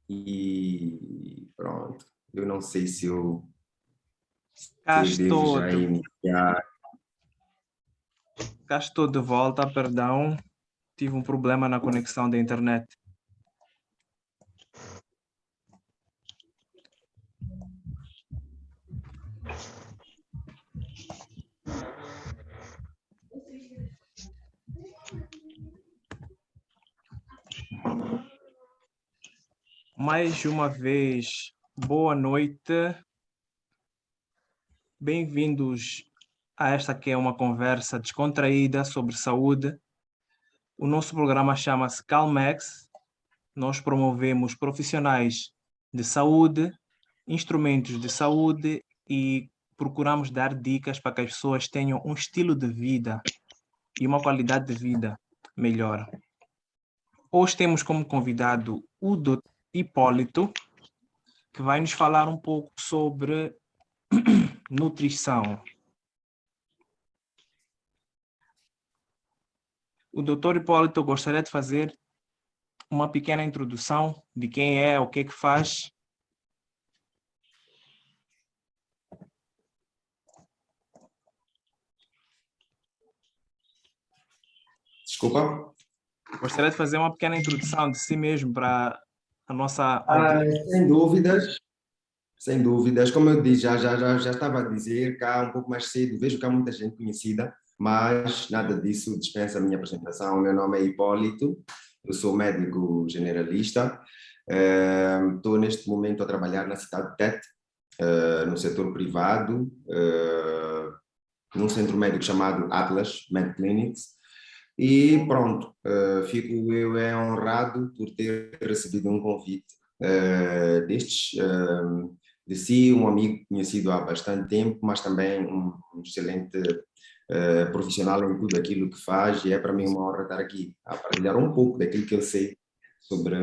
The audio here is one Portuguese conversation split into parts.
e pronto. Eu não sei Cá se eu devo estou já de, iniciar. cá estou de volta, perdão. Tive um problema na conexão da internet. Mais uma vez, boa noite. Bem-vindos a esta que é uma conversa descontraída sobre saúde. O nosso programa chama-se Calmex. Nós promovemos profissionais de saúde, instrumentos de saúde e procuramos dar dicas para que as pessoas tenham um estilo de vida e uma qualidade de vida melhor. Hoje temos como convidado o Dr. Hipólito, que vai nos falar um pouco sobre nutrição. O Dr. Hipólito gostaria de fazer uma pequena introdução de quem é, o que é que faz. Desculpa? Gostaria de fazer uma pequena introdução de si mesmo para a nossa audiência. Sem dúvidas, sem dúvidas. Como eu disse, já estava a dizer cá um pouco mais cedo, vejo que há muita gente conhecida, mas nada disso dispensa a minha apresentação. O meu nome é Hipólito, eu sou médico generalista, estou neste momento a trabalhar na cidade de Tete, no setor privado, num centro médico chamado Atlas Med Clinics, e pronto, fico eu honrado por ter recebido um convite destes, de si, um amigo conhecido há bastante tempo, mas também um excelente profissional em tudo aquilo que faz, e é para mim uma honra estar aqui a partilhar um pouco daquilo que eu sei sobre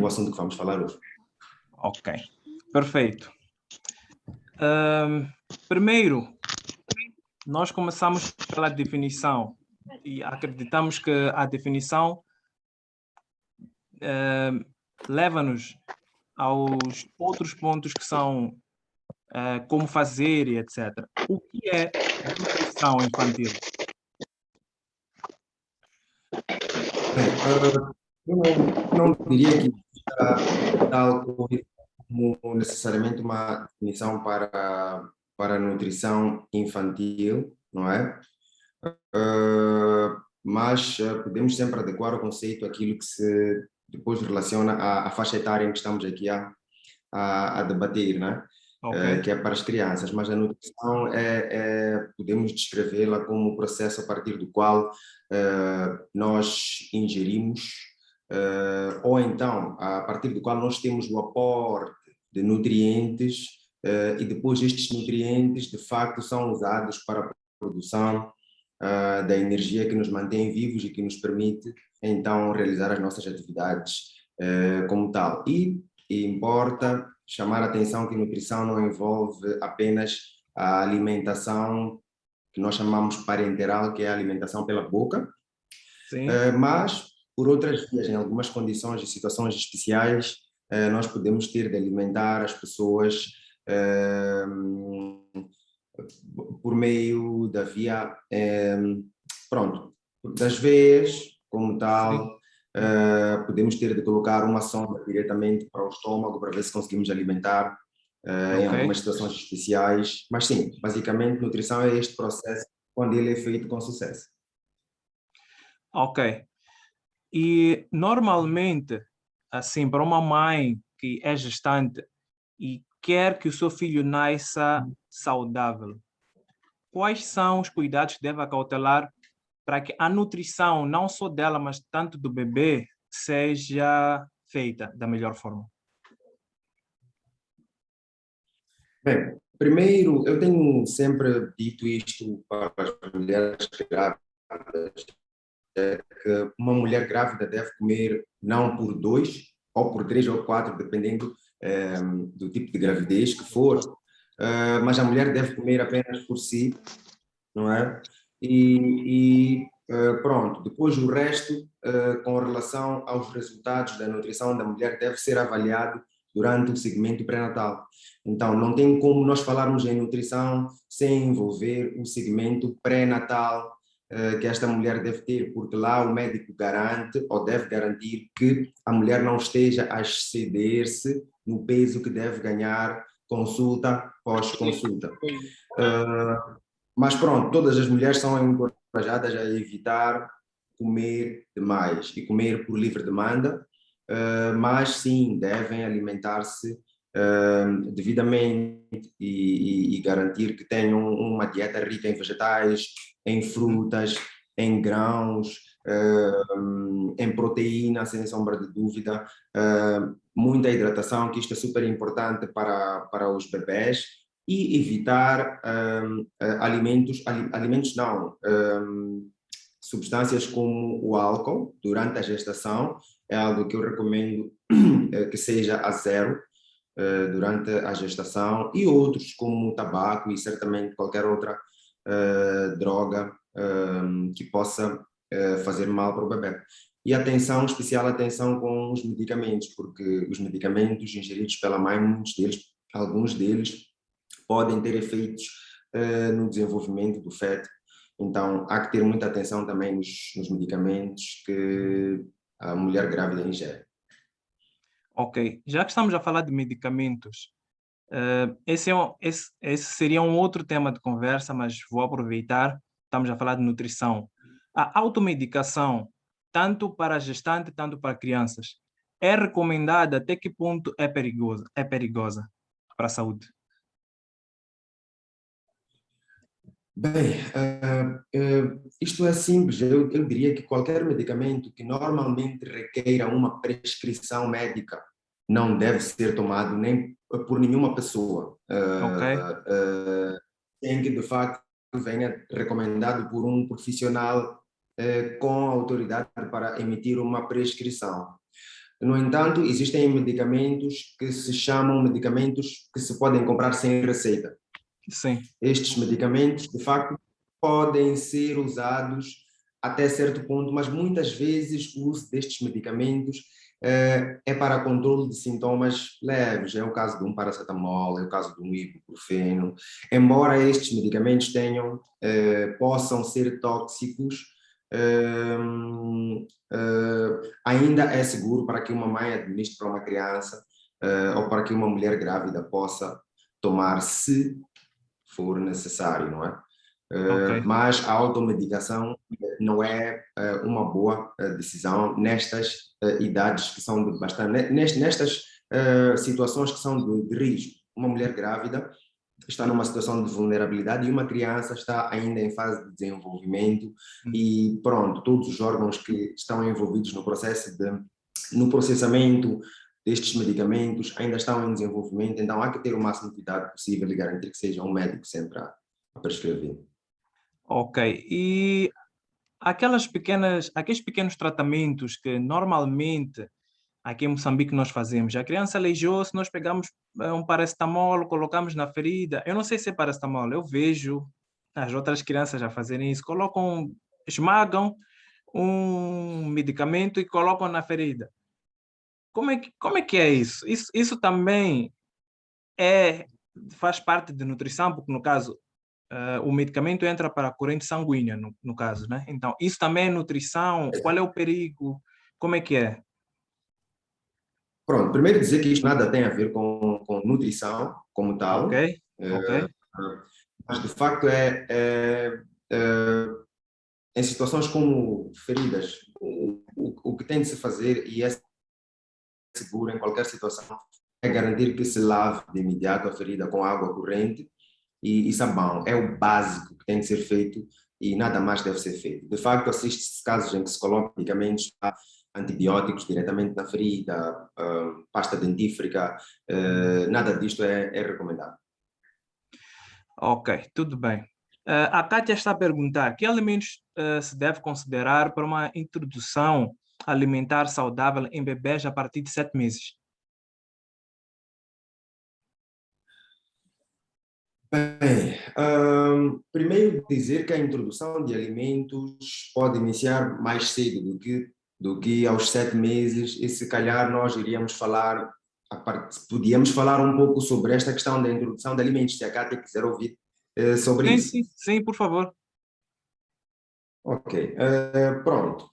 o assunto que vamos falar hoje. Ok, perfeito. Primeiro, nós começamos pela definição e acreditamos que a definição leva-nos aos outros pontos que são como fazer e etc. O que é nutrição infantil? Eu não diria que tal como necessariamente uma definição para a nutrição infantil, não é? Mas podemos sempre adequar o conceito àquilo que se depois relaciona à faixa etária em que estamos aqui a debater, né? Ok. Que é para as crianças, mas a nutrição podemos descrevê-la como o processo a partir do qual nós ingerimos, ou então a partir do qual nós temos o aporte de nutrientes, e depois estes nutrientes de facto são usados para a produção da energia que nos mantém vivos e que nos permite então realizar as nossas atividades como tal. E importa chamar a atenção que nutrição não envolve apenas a alimentação que nós chamamos parenteral, que é a alimentação pela boca, Sim. mas por outras vias, em algumas condições e situações especiais, nós podemos ter de alimentar as pessoas por meio da via, pronto, das veias, como tal. Podemos ter de colocar uma sonda diretamente para o estômago para ver se conseguimos alimentar em algumas situações especiais. Mas sim, basicamente, nutrição é este processo quando ele é feito com sucesso. Ok. E normalmente, assim, para uma mãe que é gestante e quer que o seu filho nasça saudável, quais são os cuidados que deve acautelar para que a nutrição, não só dela, mas tanto do bebê, seja feita da melhor forma? Bem, primeiro, eu tenho sempre dito isto para as mulheres grávidas, que uma mulher grávida deve comer não por 2, ou por 3 ou 4, dependendo do tipo de gravidez que for, mas a mulher deve comer apenas por si, não é? Pronto, depois o resto, com relação aos resultados da nutrição da mulher, deve ser avaliado durante o segmento pré-natal. Então, não tem como nós falarmos em nutrição sem envolver o segmento pré-natal que esta mulher deve ter, porque lá o médico garante ou deve garantir que a mulher não esteja a exceder-se no peso que deve ganhar consulta pós-consulta. Mas pronto, todas as mulheres são encorajadas a evitar comer demais e comer por livre demanda, mas sim, devem alimentar-se devidamente e garantir que tenham uma dieta rica em vegetais, em frutas, em grãos, em proteína, sem sombra de dúvida, muita hidratação, que isto é super importante para os bebés, e evitar alimentos não, substâncias como o álcool durante a gestação, é algo que eu recomendo que seja a zero durante a gestação, e outros como o tabaco e certamente qualquer outra droga que possa fazer mal para o bebê. E atenção, especial atenção com os medicamentos, porque os medicamentos ingeridos pela mãe, alguns deles podem ter efeitos no desenvolvimento do feto. Então, há que ter muita atenção também nos medicamentos que a mulher grávida ingere. Ok, já que estamos a falar de medicamentos, esse seria um outro tema de conversa, mas vou aproveitar, estamos a falar de nutrição. A automedicação, tanto para gestante, tanto para crianças, é recomendada? Até que ponto é perigosa? É perigosa para a saúde? Bem, isto é simples. Eu diria que qualquer medicamento que normalmente requeira uma prescrição médica não deve ser tomado nem por nenhuma pessoa, Ok, sem que de facto venha recomendado por um profissional com autoridade para emitir uma prescrição. No entanto, existem medicamentos que se chamam medicamentos que se podem comprar sem receita. sim, Estes medicamentos, de facto, podem ser usados até certo ponto, mas muitas vezes o uso destes medicamentos é para controle de sintomas leves. É o caso de um paracetamol, é o caso de um ibuprofeno. Embora estes medicamentos possam ser tóxicos, ainda é seguro para que uma mãe administre para uma criança ou para que uma mulher grávida possa tomar, se for necessário, não é? ok, Mas a automedicação não é uma boa decisão nestas idades que são de bastante, nestas situações que são de risco. Uma mulher grávida está numa situação de vulnerabilidade e uma criança está ainda em fase de desenvolvimento e pronto, todos os órgãos que estão envolvidos no processamento destes medicamentos ainda estão em desenvolvimento, então há que ter o máximo de cuidado possível e garantir que seja um médico sempre a prescrever. ok. E aqueles pequenos tratamentos que normalmente aqui em Moçambique nós fazemos. A criança aleijou-se, nós pegamos um paracetamol, colocamos na ferida. Eu não sei se é paracetamol, eu vejo as outras crianças a fazerem isso. Esmagam um medicamento e colocam na ferida. Como é que é isso? Isso também faz parte de nutrição, porque no caso o medicamento entra para a corrente sanguínea, no caso, né? Então, isso também é nutrição? Qual é o perigo? Como é que é? Pronto, primeiro dizer que isto nada tem a ver com nutrição como Ok, tal, ok, mas de facto em situações como feridas, o que tem de se fazer e é seguro em qualquer situação é garantir que se lave de imediato a ferida com água corrente e sabão. É o básico que tem de ser feito e nada mais deve ser feito. De facto, assiste-se casos em que se colocam medicamentos, antibióticos diretamente na ferida, pasta dentífrica, nada disto é recomendado. ok, tudo bem. A Kátia está a perguntar que alimentos se deve considerar para uma introdução alimentar saudável em bebês a partir de 7 meses? Bem, primeiro dizer que a introdução de alimentos pode iniciar mais cedo do que aos 7 meses, e se calhar nós iríamos falar, podíamos falar um pouco sobre esta questão da introdução de alimentos, se a Cátia quiser ouvir sobre Sim, isso. sim, sim, por favor. Ok, pronto.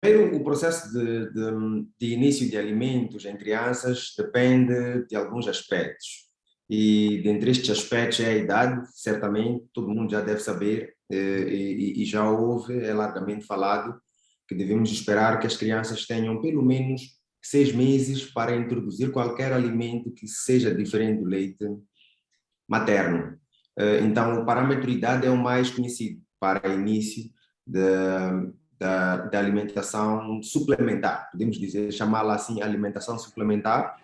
Primeiro, o processo de início de alimentos em crianças depende de alguns aspectos. E dentre estes aspectos é a idade, certamente, todo mundo já deve saber, e já ouve, é largamente falado, que devemos esperar que as crianças tenham pelo menos 6 meses para introduzir qualquer alimento que seja diferente do leite materno. Então, o parâmetro idade é o mais conhecido para início da alimentação suplementar, podemos dizer, chamá-la assim, alimentação suplementar,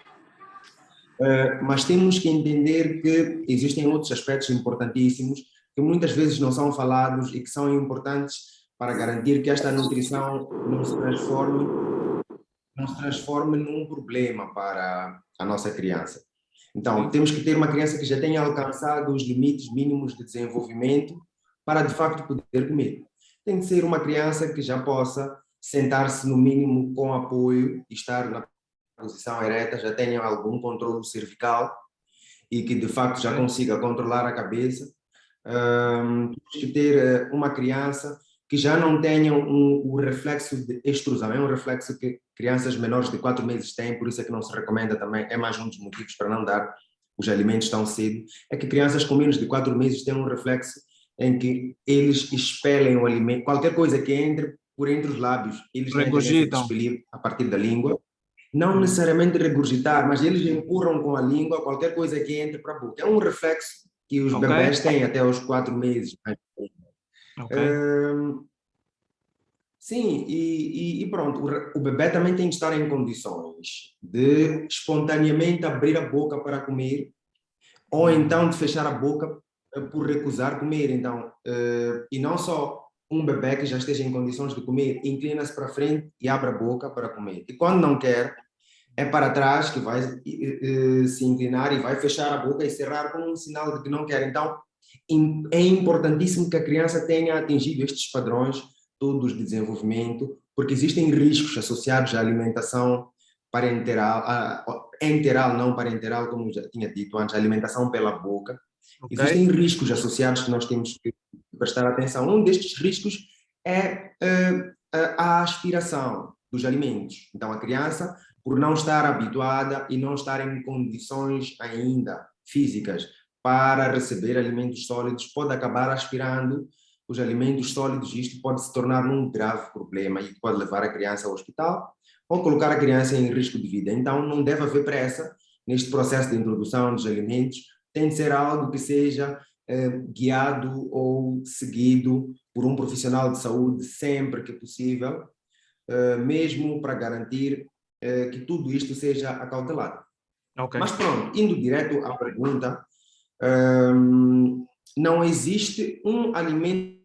mas temos que entender que existem outros aspectos importantíssimos que muitas vezes não são falados e que são importantes para garantir que esta nutrição não se transforme num problema para a nossa criança. Então, Sim, temos que ter uma criança que já tenha alcançado os limites mínimos de desenvolvimento para, de facto, poder comer. Tem que ser uma criança que já possa sentar-se, no mínimo, com apoio e estar na posição ereta, já tenha algum controle cervical e que, de facto, já ok. consiga controlar a cabeça. Temos que ter uma criança que já não tenha o reflexo de extrusão. É um reflexo que crianças menores de 4 meses têm, por isso é que não se recomenda também, é mais um dos motivos para não dar os alimentos tão cedo, é que crianças com menos de 4 meses têm um reflexo em que eles expelem o alimento, qualquer coisa que entre por entre os lábios, eles têm a tendência de Regurgitam. expelir a partir da língua, não Hum, necessariamente regurgitar, mas eles empurram com a língua qualquer coisa que entre para a boca. É um reflexo que os ok, bebés têm até aos 4 meses. ok. Hum, sim, e pronto, o bebê também tem que estar em condições de espontaneamente abrir a boca para comer, ou então de fechar a boca por recusar comer. Então, e não só um bebê que já esteja em condições de comer, inclina-se para frente e abre a boca para comer. E quando não quer, é para trás que vai se inclinar e vai fechar a boca e cerrar como um sinal de que não quer. Então, é importantíssimo que a criança tenha atingido estes padrões todos de desenvolvimento, porque existem riscos associados à alimentação parenteral, enteral, não parenteral, como já tinha dito antes, a alimentação pela boca. Ok, Existem riscos associados que nós temos que prestar atenção. Um destes riscos é a aspiração dos alimentos. Então, a criança, por não estar habituada e não estar em condições ainda físicas para receber alimentos sólidos, pode acabar aspirando os alimentos sólidos e isto pode se tornar um grave problema e pode levar a criança ao hospital ou colocar a criança em risco de vida. Então, não deve haver pressa neste processo de introdução dos alimentos, tem de ser algo que seja guiado ou seguido por um profissional de saúde sempre que possível, mesmo para garantir que tudo isto seja acautelado. ok. Mas pronto, indo direto à pergunta, não existe um alimento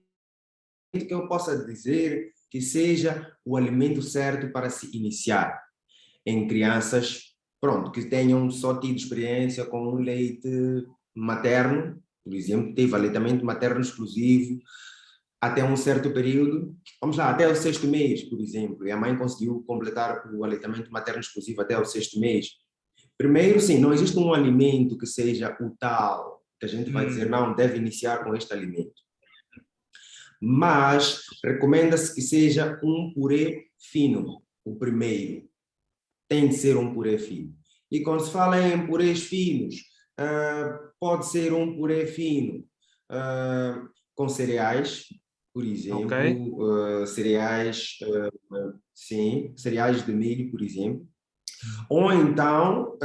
que eu possa dizer que seja o alimento certo para se iniciar em crianças, pronto, que tenham só tido experiência com o leite materno, por exemplo, teve aleitamento materno exclusivo até um certo período, vamos lá, até o sexto mês, por exemplo, e a mãe conseguiu completar o aleitamento materno exclusivo até o sexto mês. Primeiro, sim, não existe um alimento que seja o tal, que a gente vai dizer, Hum, não, deve iniciar com este alimento. Mas recomenda-se que seja um purê fino, o primeiro. Tem de ser um purê fino. E quando se fala em purês finos, pode ser um purê fino com cereais, por ok, exemplo, cereais, sim, cereais de milho, por exemplo, ou então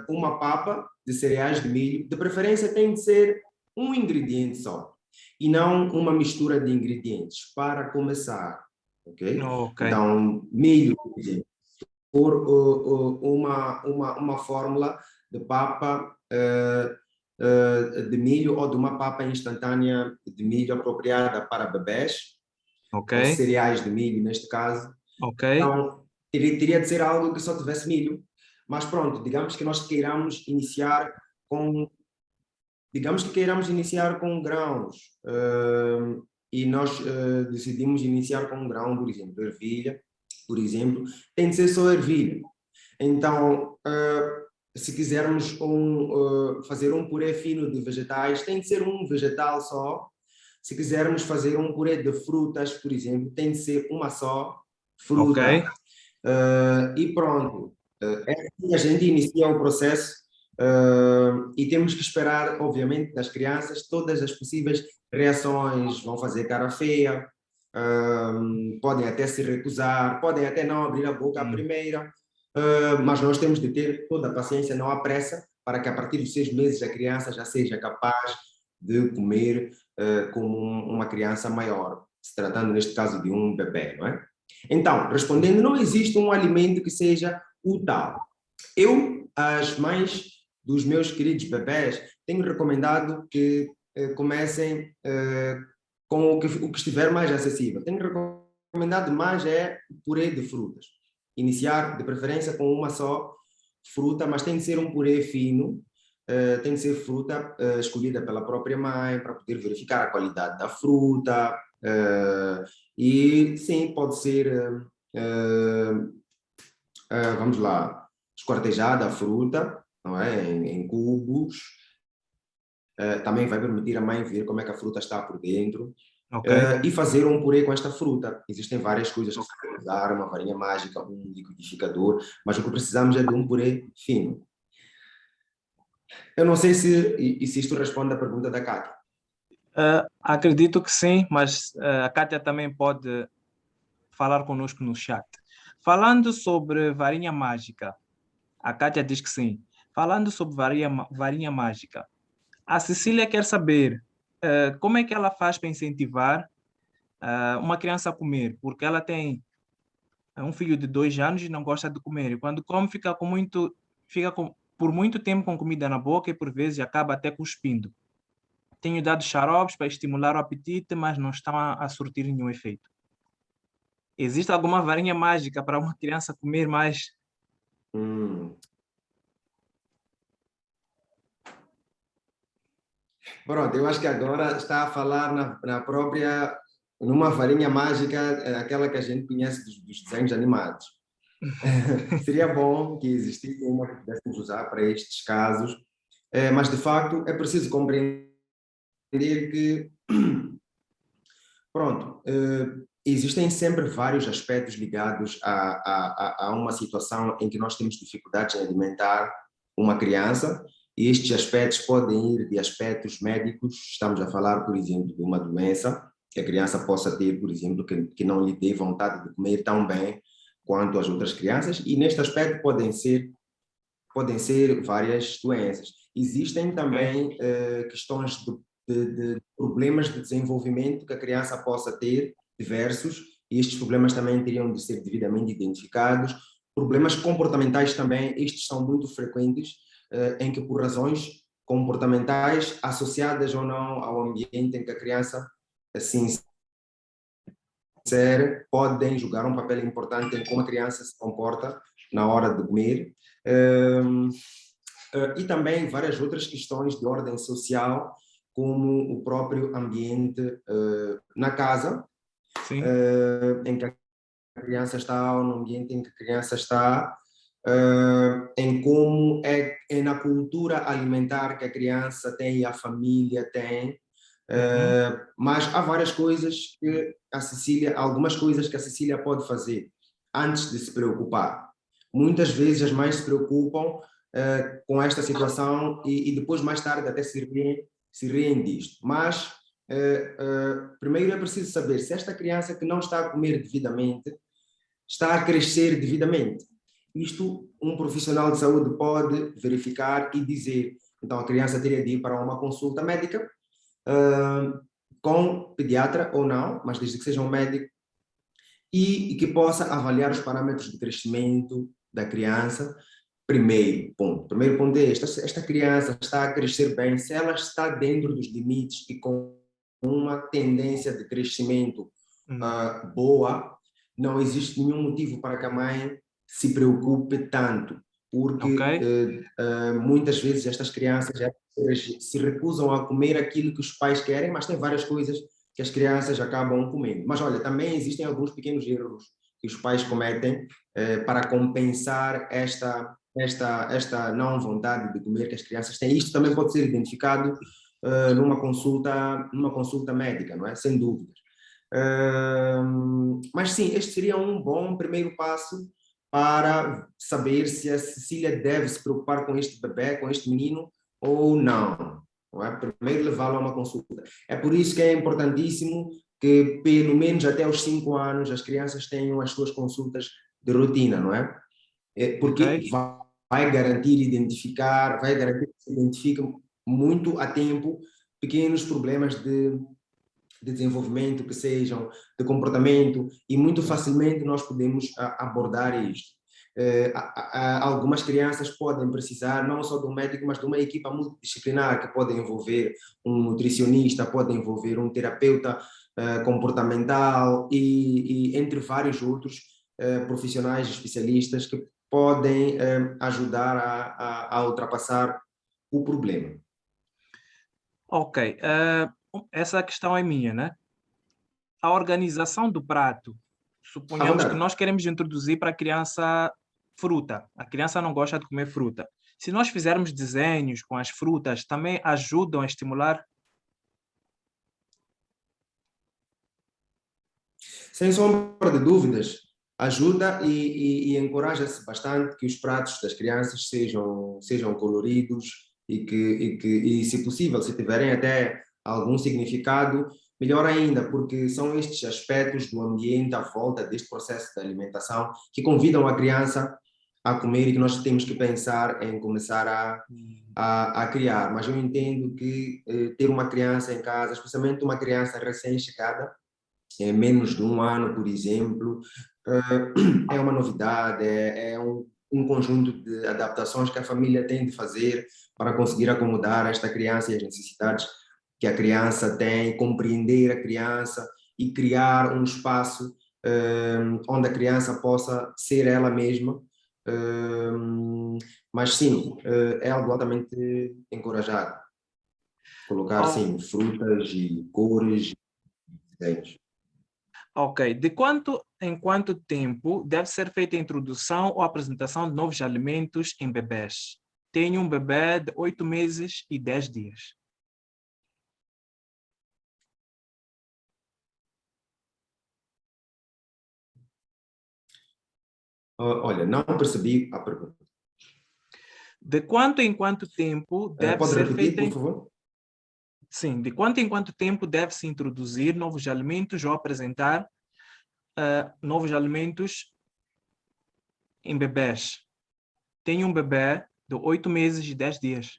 uma papa de cereais de milho, de preferência tem de ser um ingrediente só, e não uma mistura de ingredientes, para começar, ok? ok, Então, milho, por exemplo, por uma fórmula de papa de milho ou de uma papa instantânea de milho apropriada para bebés, ok, ou cereais de milho neste caso. ok, Então, teria de ser algo que só tivesse milho. Mas pronto, digamos que nós queiramos iniciar com digamos que queiramos iniciar com grãos, e nós decidimos iniciar com um grão, por exemplo, ervilha, por exemplo, tem de ser só ervilha. Então, se quisermos fazer um purê fino de vegetais, tem de ser um vegetal só. Se quisermos fazer um purê de frutas, por exemplo, tem de ser uma só Ok. fruta. E pronto. É assim que a gente inicia o processo, e temos que esperar, obviamente, das crianças todas as possíveis reações. Vão fazer cara feia, podem até se recusar, podem até não abrir a boca à Hum. primeira, mas nós temos de ter toda a paciência, não há pressa, para que a partir dos 6 meses a criança já seja capaz de comer como uma criança maior, se tratando neste caso de um bebê, não é? Então, respondendo, não existe um alimento que seja o tal. Eu, às mães dos meus queridos bebés, tenho recomendado que comecem com o que estiver mais acessível. Tenho recomendado mais purê de frutas. Iniciar, de preferência, com uma só fruta, mas tem de ser um purê fino, tem de ser fruta escolhida pela própria mãe, para poder verificar a qualidade da fruta. E sim, pode ser, vamos lá, esquartejada a fruta, não é? Em cubos. Também vai permitir a mãe ver como é que a fruta está por dentro. Ok. E fazer um purê com esta fruta. Existem várias coisas que se pode usar, uma varinha mágica, um liquidificador, mas o que precisamos é de um purê fino. Eu não sei se isto responde à pergunta da Cátia. Acredito que sim, mas a Kátia também pode falar conosco no chat. Falando sobre varinha mágica, a Kátia diz que sim. Falando sobre varinha mágica, a Cecília quer saber como é que ela faz para incentivar uma criança a comer, porque ela tem um filho de 2 anos e não gosta de comer. E quando come, por muito tempo com comida na boca e por vezes acaba até cuspindo. Tenho dado xaropes para estimular o apetite, mas não estão a surtir nenhum efeito. Existe alguma varinha mágica para uma criança comer mais? Hum. Pronto, eu acho que agora está a falar na própria, numa varinha mágica, aquela que a gente conhece dos desenhos animados. Seria bom que existisse uma que pudéssemos usar para estes casos, mas de facto é preciso compreender que, pronto, existem sempre vários aspectos ligados a uma situação em que nós temos dificuldades em alimentar uma criança, e estes aspectos podem ir de aspectos médicos. Estamos a falar, por exemplo, de uma doença que a criança possa ter, por exemplo, que não lhe dê vontade de comer tão bem quanto as outras crianças, e neste aspecto podem ser várias doenças. Existem Ok. também questões de problemas de desenvolvimento que a criança possa ter, diversos, e estes problemas também teriam de ser devidamente identificados. Problemas comportamentais também, estes são muito frequentes, em que por razões comportamentais associadas ou não ao ambiente em que a criança assim podem jogar um papel importante em como a criança se comporta na hora de comer. E também várias outras questões de ordem social, como o próprio ambiente na casa, Sim. em que a criança está, ou no ambiente em que a criança está, em como é na cultura alimentar que a criança tem e a família tem. Uhum. Mas há várias coisas que algumas coisas que a Cecília pode fazer antes de se preocupar. Muitas vezes as mães se preocupam com esta situação, e depois, mais tarde, até se riem disto. Mas primeiro é preciso saber se esta criança que não está a comer devidamente está a crescer devidamente. Isto um profissional de saúde pode verificar e dizer. Então a criança teria de ir para uma consulta médica, com pediatra ou não, mas desde que seja um médico, e que possa avaliar os parâmetros de crescimento da criança. Primeiro ponto é este: esta criança está a crescer bem, se ela está dentro dos limites e com uma tendência de crescimento Hum. boa, não existe nenhum motivo para que a mãe se preocupe tanto. porque Ok, muitas vezes estas crianças se recusam a comer aquilo que os pais querem, mas tem várias coisas que as crianças acabam comendo. Mas olha, também existem alguns pequenos erros que os pais cometem para compensar esta não vontade de comer que as crianças têm. Isto também pode ser identificado numa consulta médica, não é? Sem dúvida. Mas sim, este seria um bom primeiro passo para saber se a Cecília deve se preocupar com este bebê, com este menino, ou não. Não é? Primeiro levá-lo a uma consulta. É por isso que é importantíssimo que, pelo menos até os 5 anos, as crianças tenham as suas consultas de rotina, não é? Porque ok. vai garantir identificar, vai garantir que se identifique muito a tempo pequenos problemas de desenvolvimento, que sejam de comportamento, e muito facilmente nós podemos abordar isto. Algumas crianças podem precisar não só de um médico, mas de uma equipa multidisciplinar que pode envolver um nutricionista, pode envolver um terapeuta comportamental e entre vários outros profissionais especialistas que podem ajudar a ultrapassar o problema. Ok, essa questão é minha, né? A organização do prato. À Suponhamos que vontade. nós queremos introduzir para a criança fruta. A criança não gosta de comer fruta. Se nós fizermos desenhos com as frutas, também ajudam a estimular. Sem sombra de dúvidas, ajuda e encoraja-se bastante que os pratos das crianças sejam coloridos e, se possível, se tiverem até algum significado, melhor ainda, porque são estes aspectos do ambiente à volta deste processo de alimentação que convidam a criança a comer e que nós temos que pensar em começar a criar. Mas eu entendo que ter uma criança em casa, especialmente uma criança recém-chegada, menos de um ano, por exemplo, é uma novidade, é um conjunto de adaptações que a família tem de fazer para conseguir acomodar esta criança e as necessidades que a criança tem, compreender a criança e criar um espaço onde a criança possa ser ela mesma. Mas sim, é algo altamente encorajado. Colocar, Oh, sim, frutas e cores e desenhos. ok. De quanto em quanto tempo deve ser feita a introdução ou apresentação de novos alimentos em bebés? Tenho um bebê de 8 meses e 10 dias. Olha, não percebi a pergunta. De quanto em quanto tempo deve Pode ser repetir, feita. por favor? Sim, de quanto em quanto tempo deve-se introduzir novos alimentos ou apresentar novos alimentos em bebés? Tenho um bebê de 8 meses e 10 dias.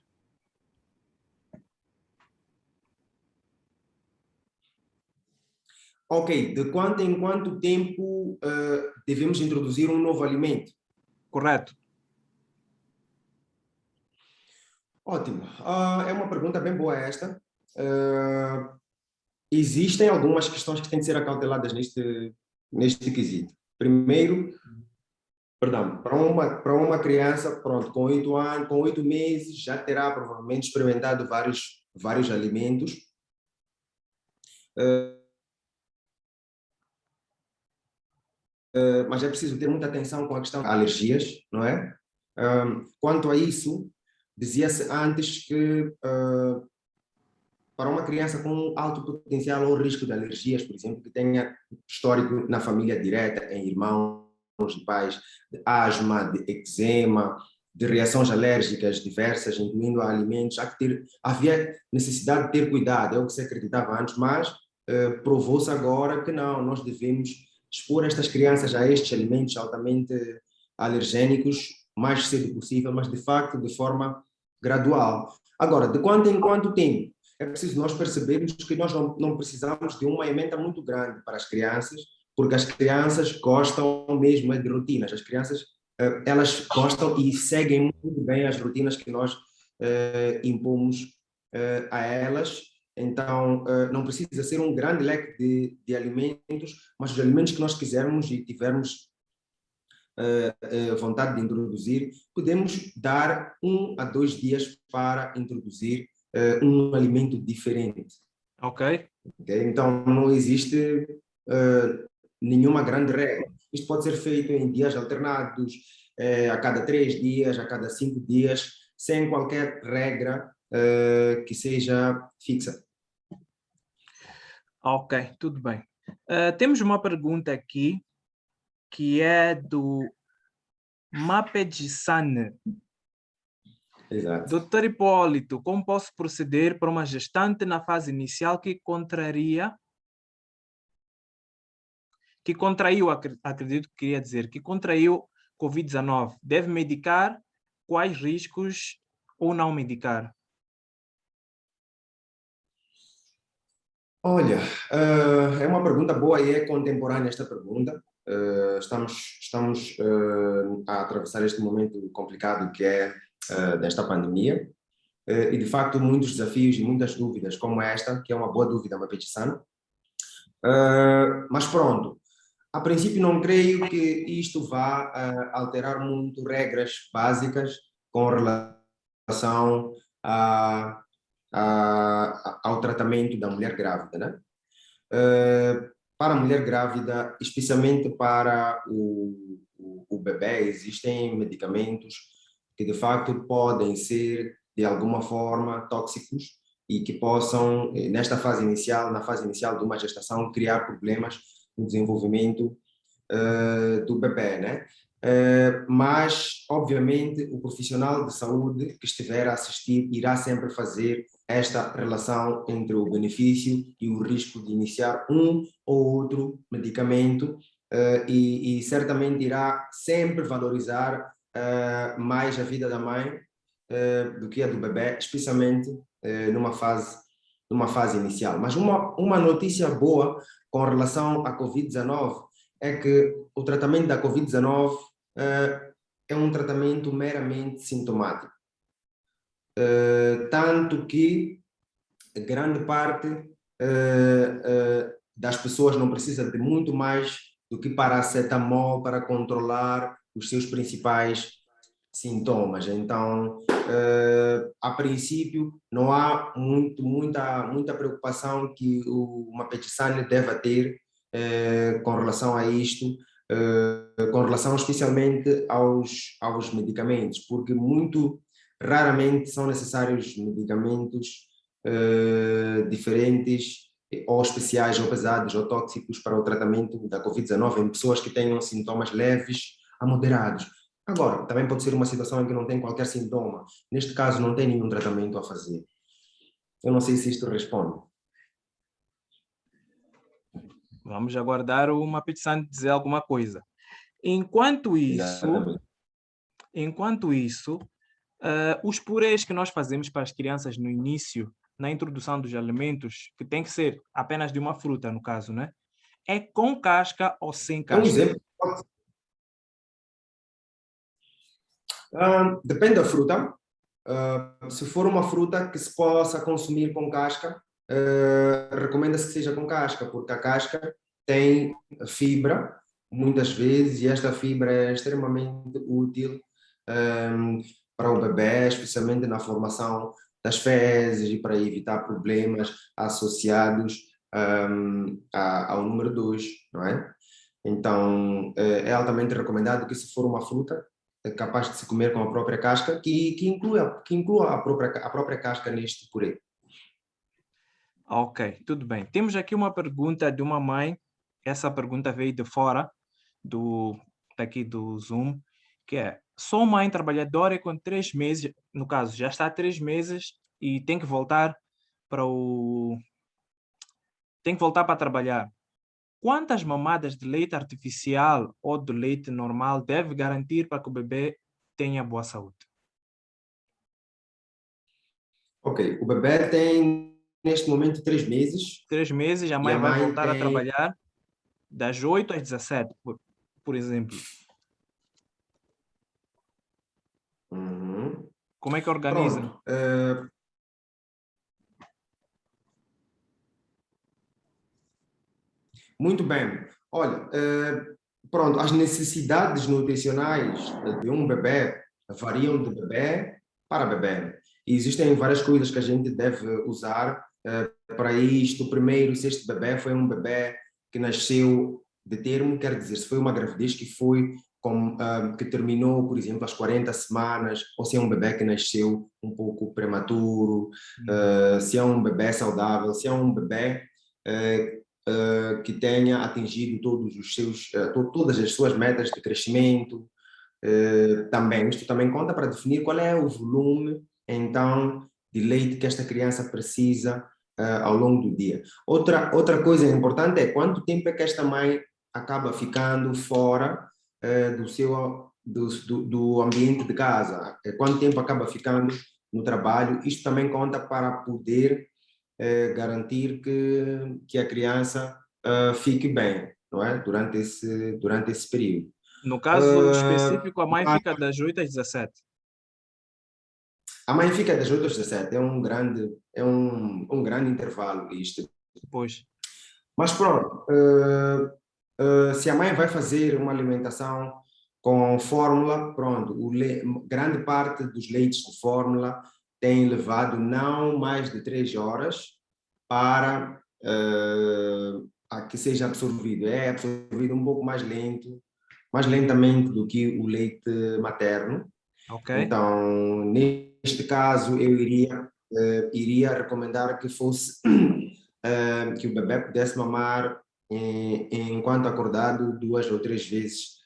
Ok, de quanto em quanto tempo devemos introduzir um novo alimento? Correto? Ótimo. É uma pergunta bem boa esta. Existem algumas questões que têm de ser acauteladas neste quesito. Primeiro, perdão, para uma criança, pronto, com 8 anos, com 8 meses, já terá provavelmente experimentado vários alimentos. Mas é preciso ter muita atenção com a questão de alergias, não é? Quanto a isso, dizia-se antes que para uma criança com alto potencial ou risco de alergias, por exemplo, que tenha histórico na família direta, em irmãos e pais, de asma, de eczema, de reações alérgicas diversas, incluindo a alimentos, havia necessidade de ter cuidado, é o que se acreditava antes, mas provou-se agora que não, nós devemos expor estas crianças a estes alimentos altamente alergênicos o mais cedo possível, mas de facto de forma gradual. Agora, de quanto em quanto tempo? É preciso nós percebermos que nós não precisamos de uma emenda muito grande para as crianças, porque as crianças gostam mesmo de rotinas. As crianças, elas gostam e seguem muito bem as rotinas que nós impomos a elas. Então, não precisa ser um grande leque de alimentos, mas os alimentos que nós quisermos e tivermos vontade de introduzir, podemos dar 1 a 2 dias para introduzir um alimento diferente. Ok. Okay? Então, não existe nenhuma grande regra. Isto pode ser feito em dias alternados, a cada 3 dias, a cada 5 dias, sem qualquer regra que seja fixa. Ok, tudo bem. Temos uma pergunta aqui que é do Mapedisane. Exato. Doutor Hipólito, como posso proceder para uma gestante na fase inicial que contraiu, acredito que queria dizer, que contraiu Covid-19? Deve medicar? Quais riscos ou não medicar? Olha, é uma pergunta boa e é contemporânea esta pergunta. Estamos a atravessar este momento complicado que é desta pandemia e, de facto, muitos desafios e muitas dúvidas, como esta, que é uma boa dúvida, uma petição. Mas pronto, a princípio não creio que isto vá alterar muito regras básicas com relação a ao tratamento da mulher grávida, né? Para a mulher grávida, especialmente para o bebê, existem medicamentos que de facto podem ser de alguma forma tóxicos e que possam, nesta fase inicial, na fase inicial de uma gestação, criar problemas no desenvolvimento do bebê, né? Mas, obviamente, o profissional de saúde que estiver a assistir irá sempre fazer esta relação entre o benefício e o risco de iniciar um ou outro medicamento e certamente irá sempre valorizar mais a vida da mãe do que a do bebê, especialmente numa fase inicial. Mas uma notícia boa com relação à Covid-19 é que o tratamento da Covid-19 é um tratamento meramente sintomático. Tanto que grande parte das pessoas não precisa de muito mais do que paracetamol para controlar os seus principais sintomas. Então, a princípio, não há muita preocupação que uma petição deva ter com relação a isto, com relação especialmente aos medicamentos, porque muito raramente são necessários medicamentos diferentes ou especiais, ou pesados, ou tóxicos para o tratamento da Covid-19 em pessoas que tenham sintomas leves a moderados. Agora, também pode ser uma situação em que não tem qualquer sintoma. Neste caso, não tem nenhum tratamento a fazer. Eu não sei se isto responde. Vamos aguardar uma petição dizer alguma coisa. Enquanto Exatamente. isso, os purês que nós fazemos para as crianças no início, na introdução dos alimentos, que tem que ser apenas de uma fruta, no caso, né? É com casca ou sem É um casca? exemplo. Depende da fruta. Se for uma fruta que se possa consumir com casca, recomenda-se que seja com casca, porque a casca tem fibra, muitas vezes, e esta fibra é extremamente útil para o bebê, especialmente na formação das fezes e para evitar problemas associados ao número 2, não é? Então, é altamente recomendado que, se for uma fruta, é capaz de se comer com a própria casca, que inclua a própria casca neste purê. Ok, tudo bem. Temos aqui uma pergunta de uma mãe. Essa pergunta veio de fora daqui do Zoom, que é: sou mãe trabalhadora e com 3 meses, no caso, já está há 3 meses e para o tem que voltar para trabalhar. Quantas mamadas de leite artificial ou de leite normal deve garantir para que o bebê tenha boa saúde? Ok, o bebê tem neste momento 3 meses 3 meses, a e mãe a vai mãe voltar a tem. trabalhar das 8 às 17, por exemplo. Uhum. Como é que organiza? Pronto. Muito bem. Olha, Pronto, as necessidades nutricionais de um bebê variam de bebê para bebê. E existem várias coisas que a gente deve usar para isto. Primeiro, se este bebê foi um bebê que nasceu de termo, quer dizer, se foi uma gravidez que foi que terminou, por exemplo, às 40 semanas, ou se é um bebê que nasceu um pouco prematuro, se é um bebê saudável, se é um bebê que tenha atingido todos os seus, todas as suas metas de crescimento. Também, isto também conta para definir qual é o volume, então, de leite que esta criança precisa ao longo do dia. Outra coisa importante é quanto tempo é que esta mãe acaba ficando fora do ambiente de casa, quanto tempo acaba ficando no trabalho. Isto também conta para poder garantir que a criança fique bem, não é? Durante esse período. No caso específico, a mãe fica das 8 às 17. A mãe fica das 8 às 17, é um grande intervalo isto. Pois. Mas pronto, se a mãe vai fazer uma alimentação com fórmula, pronto, grande parte dos leites de fórmula tem levado não mais de 3 horas para a que seja absorvido. É absorvido um pouco mais lentamente do que o leite materno. Ok. Então, neste caso, eu iria recomendar que fosse que o bebê pudesse mamar enquanto acordado 2 ou 3 vezes,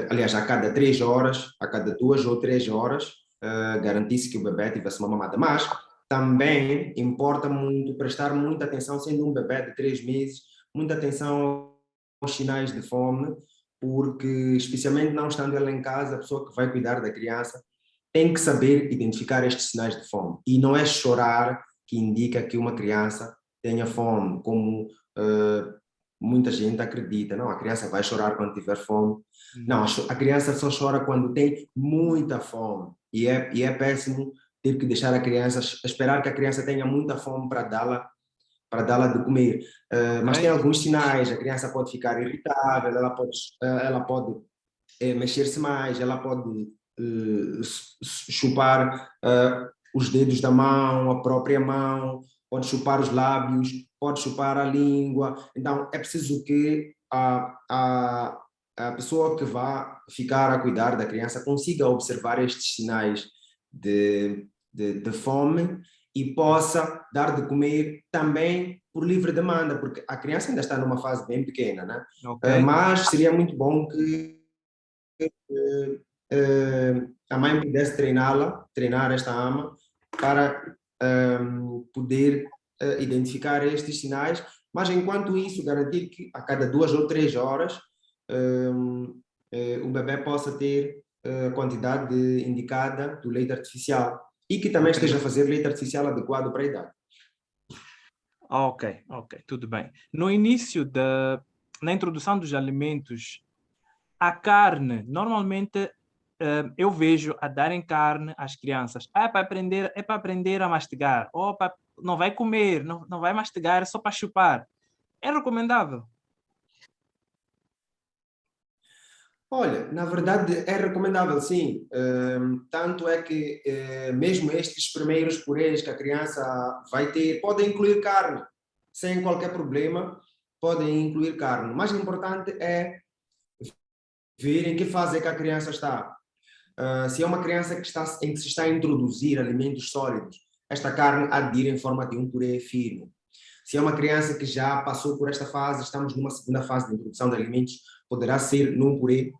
aliás, a cada 3 horas, a cada 2 ou 3 horas, garantisse que o bebê tivesse uma mamada. Mas também importa muito prestar muita atenção, sendo um bebê de 3 meses, muita atenção aos sinais de fome, porque, especialmente não estando ela em casa, a pessoa que vai cuidar da criança tem que saber identificar estes sinais de fome. E não é chorar que indica que uma criança tenha fome, como muita gente acredita. Não, a criança vai chorar quando tiver fome. Não, a criança só chora quando tem muita fome. E é péssimo ter que deixar a criança, esperar que a criança tenha muita fome para dá-la de comer. Mas tem alguns sinais, a criança pode ficar irritável, ela pode mexer-se mais, ela pode chupar os dedos da mão, a própria mão, pode chupar os lábios, pode chupar a língua. Então, é preciso que a pessoa que vá ficar a cuidar da criança consiga observar estes sinais de fome e possa dar de comer também por livre demanda, porque a criança ainda está numa fase bem pequena, né? Ok. Mas seria muito bom que a mãe pudesse treinar esta ama para poder identificar estes sinais, mas enquanto isso garantir que a cada 2 ou 3 horas o bebê possa ter a quantidade indicada do leite artificial e que também esteja a fazer leite artificial adequado para a idade. Ok, tudo bem. No início na introdução dos alimentos, a carne, normalmente eu vejo a darem carne às crianças. É para aprender a mastigar. Ou não vai comer, não vai mastigar, é só para chupar. É recomendável? Olha, na verdade é recomendável, sim. Tanto é que mesmo estes primeiros purês que a criança vai ter, podem incluir carne, sem qualquer problema, podem incluir carne. O mais importante é ver em que fase é que a criança está. Se é uma criança em que se está a introduzir alimentos sólidos, esta carne há de ir em forma de um purê fino. Se é uma criança que já passou por esta fase, estamos numa segunda fase de introdução de alimentos, poderá ser num purê,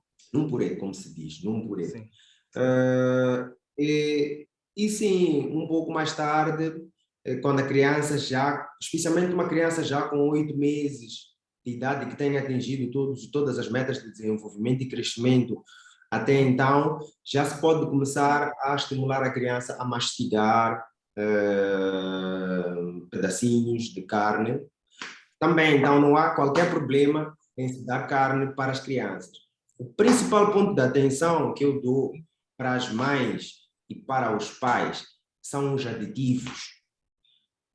como se diz, num purê. Sim. E sim, um pouco mais tarde, quando a criança especialmente uma criança já com 8 meses de idade, que tenha atingido todas as metas de desenvolvimento e crescimento, até então, já se pode começar a estimular a criança a mastigar pedacinhos de carne. Também, então, não há qualquer problema em se dar carne para as crianças. O principal ponto de atenção que eu dou para as mães e para os pais são os aditivos.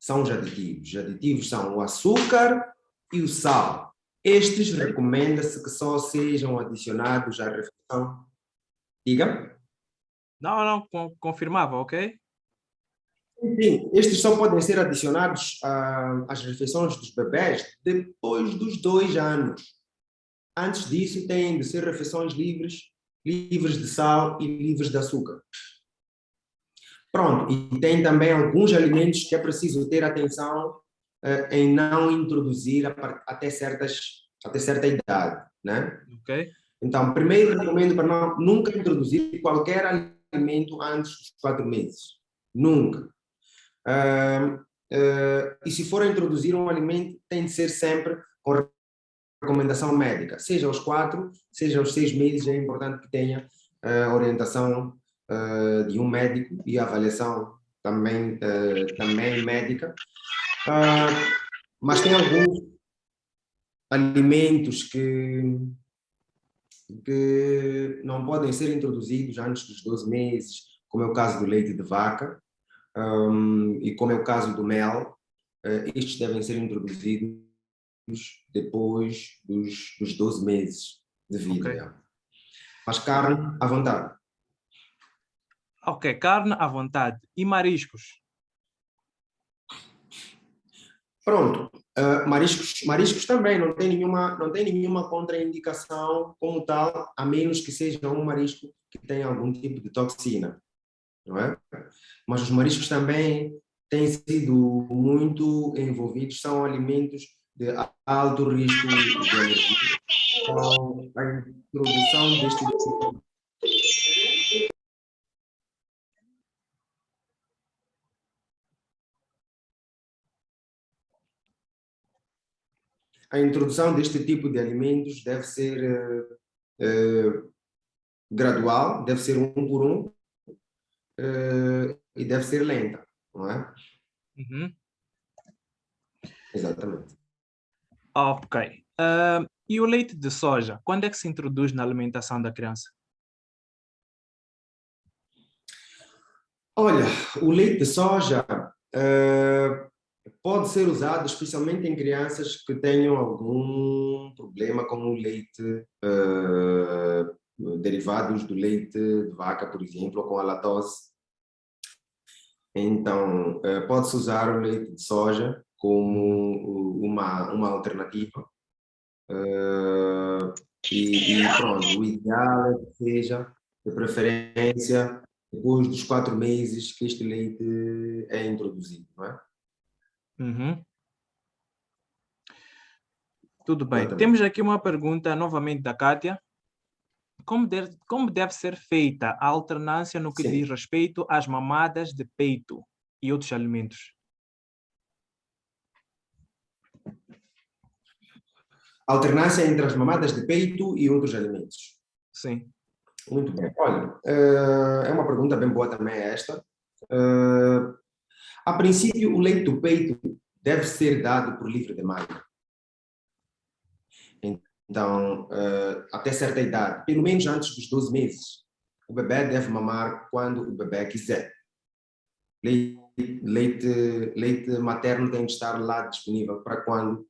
São os aditivos. Os aditivos são o açúcar e o sal. Estes recomenda-se que só sejam adicionados à refeição. Diga? Não, confirmava, ok? Sim, estes só podem ser adicionados às refeições dos bebés depois dos 2 anos. Antes disso, têm de ser refeições livres, livres de sal e livres de açúcar. Pronto, e tem também alguns alimentos que é preciso ter atenção em não introduzir até certa idade, né? Ok. Então, primeiro recomendo para nunca introduzir qualquer alimento antes dos 4 meses. Nunca. E se for introduzir um alimento, tem de ser sempre com recomendação médica, seja aos 4, seja aos 6 meses, é importante que tenha orientação de um médico e avaliação também médica. Mas tem alguns alimentos que não podem ser introduzidos antes dos 12 meses, como é o caso do leite de vaca, e como é o caso do mel. Estes devem ser introduzidos depois dos 12 meses de vida. Ok. Já. Mas carne à vontade. Ok, carne à vontade. E mariscos? Pronto. Mariscos também não tem nenhuma contraindicação como tal, a menos que seja um marisco que tenha algum tipo de toxina, não é? Mas os mariscos também têm sido muito envolvidos, são alimentos de alto risco de alergia. Então, a introdução deste A introdução deste tipo de alimentos deve ser gradual, deve ser um por um, e deve ser lenta, não é? Uhum. Exatamente. Ok. E o leite de soja? Quando é que se introduz na alimentação da criança? Olha, o leite de soja pode ser usado especialmente em crianças que tenham algum problema com o leite, derivados do leite de vaca, por exemplo, ou com a lactose. Então, pode-se usar o leite de soja como uma alternativa. E pronto, o ideal é que seja, de preferência, depois dos 4 meses que este leite é introduzido, não é? Uhum. Tudo bem. Exatamente. Temos aqui uma pergunta novamente da Kátia. Como deve ser feita a alternância no que diz Sim. respeito às mamadas de peito e outros alimentos? Alternância entre as mamadas de peito e outros alimentos. Sim. Muito bem. Olha, é uma pergunta bem boa também esta. A princípio, o leite do peito deve ser dado por livre demanda. Então, até certa idade, pelo menos antes dos 12 meses, o bebê deve mamar quando o bebê quiser. Leite materno tem de estar lá disponível para quando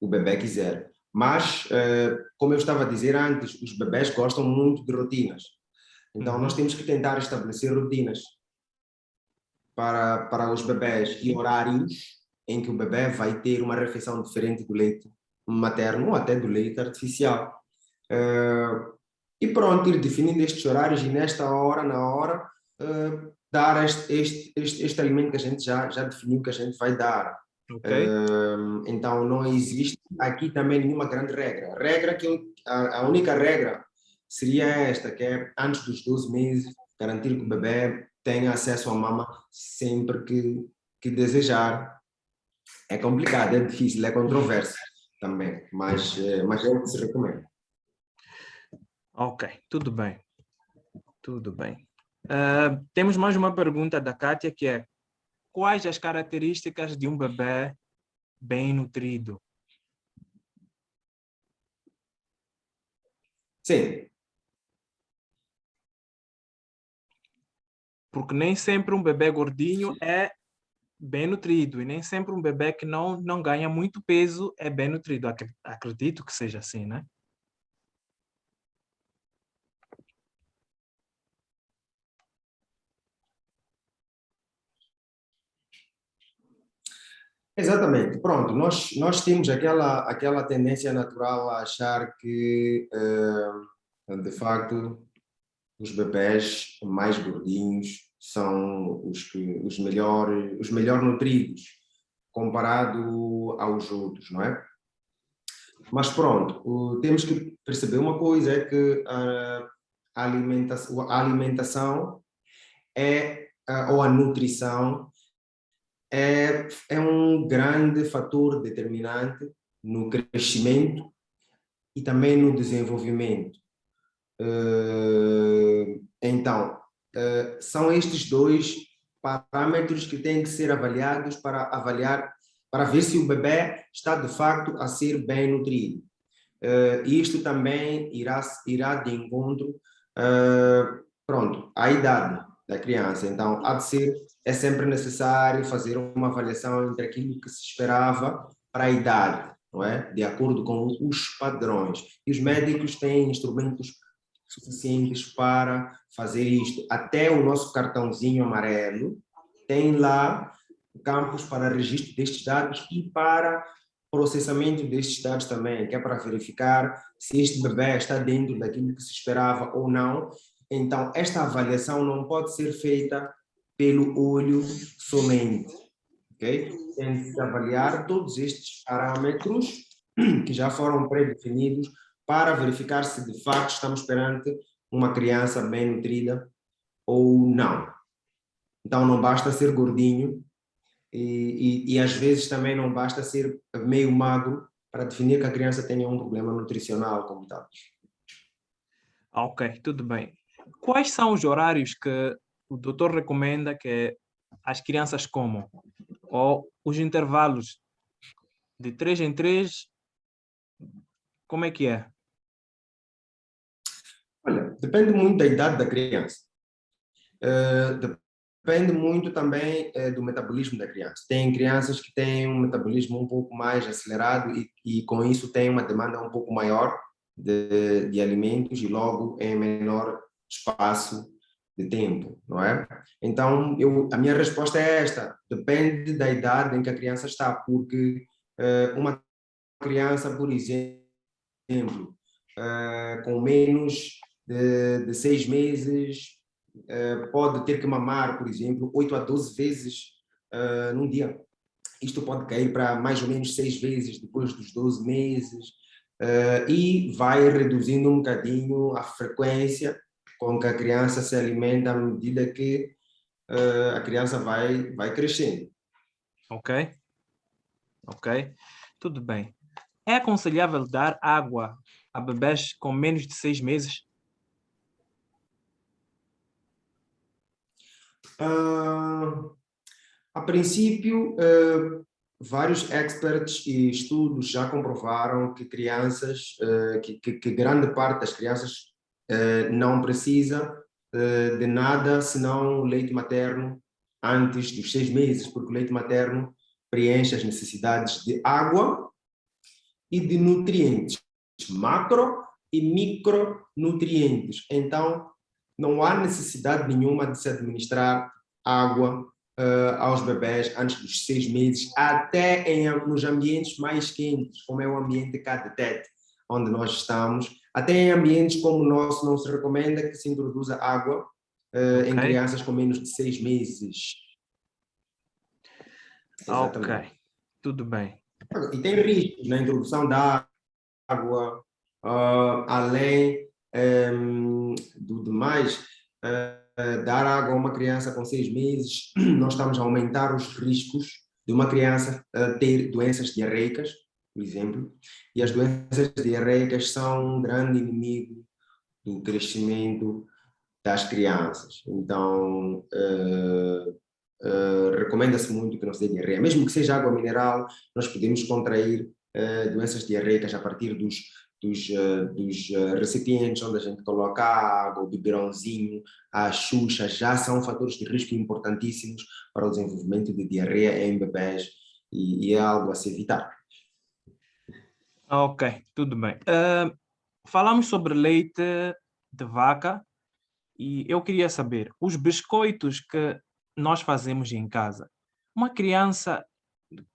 o bebê quiser. Mas, como eu estava a dizer antes, os bebés gostam muito de rotinas. Então, nós Uhum. temos que tentar estabelecer rotinas para os bebés e horários em que o bebê vai ter uma refeição diferente do leite materno ou até do leite artificial. E pronto, ir definindo estes horários e nesta hora, na hora, dar este alimento que a gente já definiu que a gente vai dar. Ok. Então, não existe aqui também nenhuma grande regra. A única regra seria esta, que é antes dos 12 meses, garantir que o bebê tenha acesso à mama sempre que desejar. É complicado, é difícil, é controverso também, mas é o que se recomenda. Ok, tudo bem. Tudo bem. Temos mais uma pergunta da Kátia, que é: quais as características de um bebê bem nutrido? Sim, Porque nem sempre um bebê gordinho é bem nutrido, e nem sempre um bebê que não ganha muito peso é bem nutrido. Acredito que seja assim, né? Exatamente, pronto, nós temos aquela tendência natural a achar que, de facto, os bebés mais gordinhos são os melhor nutridos, comparado aos outros, não é? Mas pronto, temos que perceber uma coisa, é que a alimentação ou a nutrição é um grande fator determinante no crescimento e também no desenvolvimento. Então, são estes dois parâmetros que têm que ser avaliados para ver se o bebê está de facto a ser bem nutrido. Isto também irá de encontro, pronto, à idade da criança. Então, é sempre necessário fazer uma avaliação entre aquilo que se esperava para a idade, não é? De acordo com os padrões. E os médicos têm instrumentos suficientes para fazer isto. Até o nosso cartãozinho amarelo tem lá campos para registro destes dados e para processamento destes dados também, que é para verificar se este bebê está dentro daquilo que se esperava ou não. Então, esta avaliação não pode ser feita pelo olho somente, ok? Tem que se avaliar todos estes parâmetros que já foram pré-definidos para verificar se de facto estamos perante uma criança bem nutrida ou não. Então, não basta ser gordinho e às vezes também não basta ser meio magro para definir que a criança tenha um problema nutricional como tal. Ok, tudo bem. Quais são os horários que o doutor recomenda que as crianças comam? Ou os intervalos de 3 em 3, como é que é? Olha, depende muito da idade da criança. Depende muito também do metabolismo da criança. Tem crianças que têm um metabolismo um pouco mais acelerado e com isso têm uma demanda um pouco maior de alimentos e logo em menor espaço de tempo, não é? Então, a minha resposta é esta: depende da idade em que a criança está, porque uma criança, por exemplo, com menos de 6 meses, pode ter que mamar, por exemplo, 8 a 12 vezes num dia. Isto pode cair para mais ou menos 6 vezes depois dos 12 meses, e vai reduzindo um bocadinho a frequência com que a criança se alimenta à medida que a criança vai crescendo. Ok, ok, tudo bem. É aconselhável dar água a bebés com menos de 6 meses? A princípio, vários experts e estudos já comprovaram que crianças, que grande parte das crianças não precisa de nada senão leite materno antes dos 6 meses, porque o leite materno preenche as necessidades de água e de nutrientes, macro e micronutrientes. Então, não há necessidade nenhuma de se administrar água aos bebés antes dos 6 meses, até nos ambientes mais quentes, como é o ambiente CADETET, onde nós estamos. Até em ambientes como o nosso, não se recomenda que se introduza água em Ok, crianças com menos de 6 meses. ok, Exatamente. tudo bem. E tem riscos na introdução da água, além do demais, dar água a uma criança com 6 meses, nós estamos a aumentar os riscos de uma criança ter doenças diarreicas, por exemplo, e as doenças diarreicas são um grande inimigo do crescimento das crianças. Então, recomenda-se muito que não se dê diarreia. Mesmo que seja água mineral, nós podemos contrair doenças diarreicas a partir dos dos recipientes onde a gente coloca a água, o biberãozinho, a xuxa, já são fatores de risco importantíssimos para o desenvolvimento de diarreia em bebés e é algo a se evitar. Ok, tudo bem. Falamos sobre leite de vaca e eu queria saber, os biscoitos que nós fazemos em casa, uma criança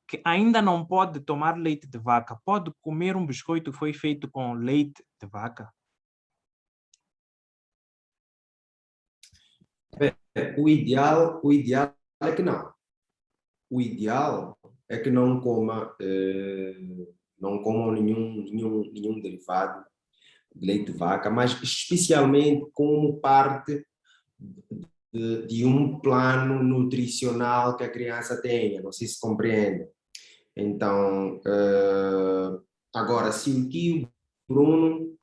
que ainda não pode tomar leite de vaca, pode comer um biscoito que foi feito com leite de vaca? O ideal é que não. O ideal é que não comam nenhum derivado de leite de vaca, mas especialmente como parte de um plano nutricional que a criança tenha, não sei se compreende. Então, agora, se o tio Bruno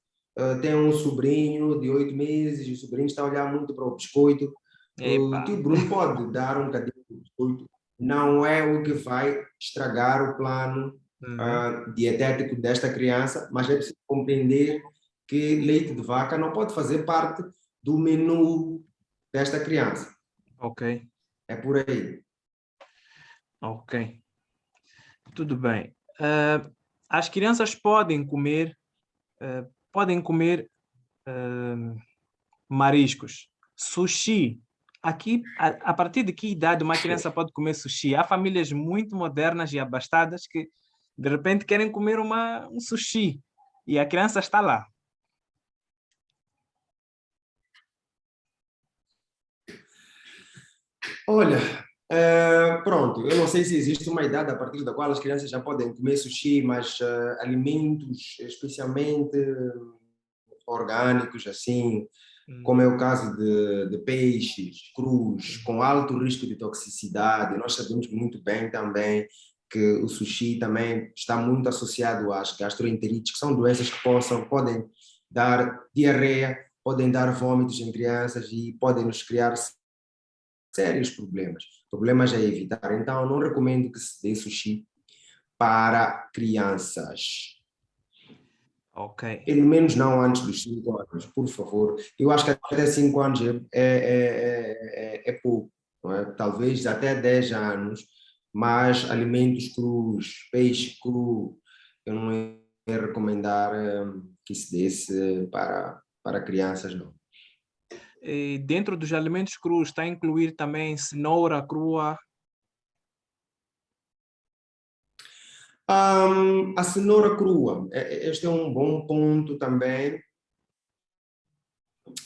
tem um sobrinho de 8 meses, e o sobrinho está a olhar muito para o biscoito, o Epa. tio Bruno pode dar um bocadinho de biscoito, não é o que vai estragar o plano Uhum. dietético desta criança, mas é preciso compreender que leite de vaca não pode fazer parte do menu desta criança. Ok, É por aí. ok. Tudo bem. As crianças podem comer mariscos. Sushi. Aqui, a partir de que idade uma criança pode comer sushi? Há famílias muito modernas e abastadas que, de repente, querem comer um sushi e a criança está lá. Olha, pronto, eu não sei se existe uma idade a partir da qual as crianças já podem comer sushi, mas alimentos especialmente orgânicos, assim, como é o caso de peixes crus, com alto risco de toxicidade. Nós sabemos muito bem também que o sushi também está muito associado às gastroenterites, que são doenças que podem dar diarreia, podem dar vômitos em crianças e podem nos criar sérios problemas. Problemas a evitar. Então, eu não recomendo que se dê sushi para crianças. Ok. Pelo menos não antes dos 5 anos, por favor. Eu acho que até 5 anos é pouco, não é? Talvez até 10 anos, mas alimentos crus, peixe cru, eu não ia recomendar que se desse para crianças, não. E dentro dos alimentos crus está a incluir também cenoura crua. A cenoura crua, este é um bom ponto também.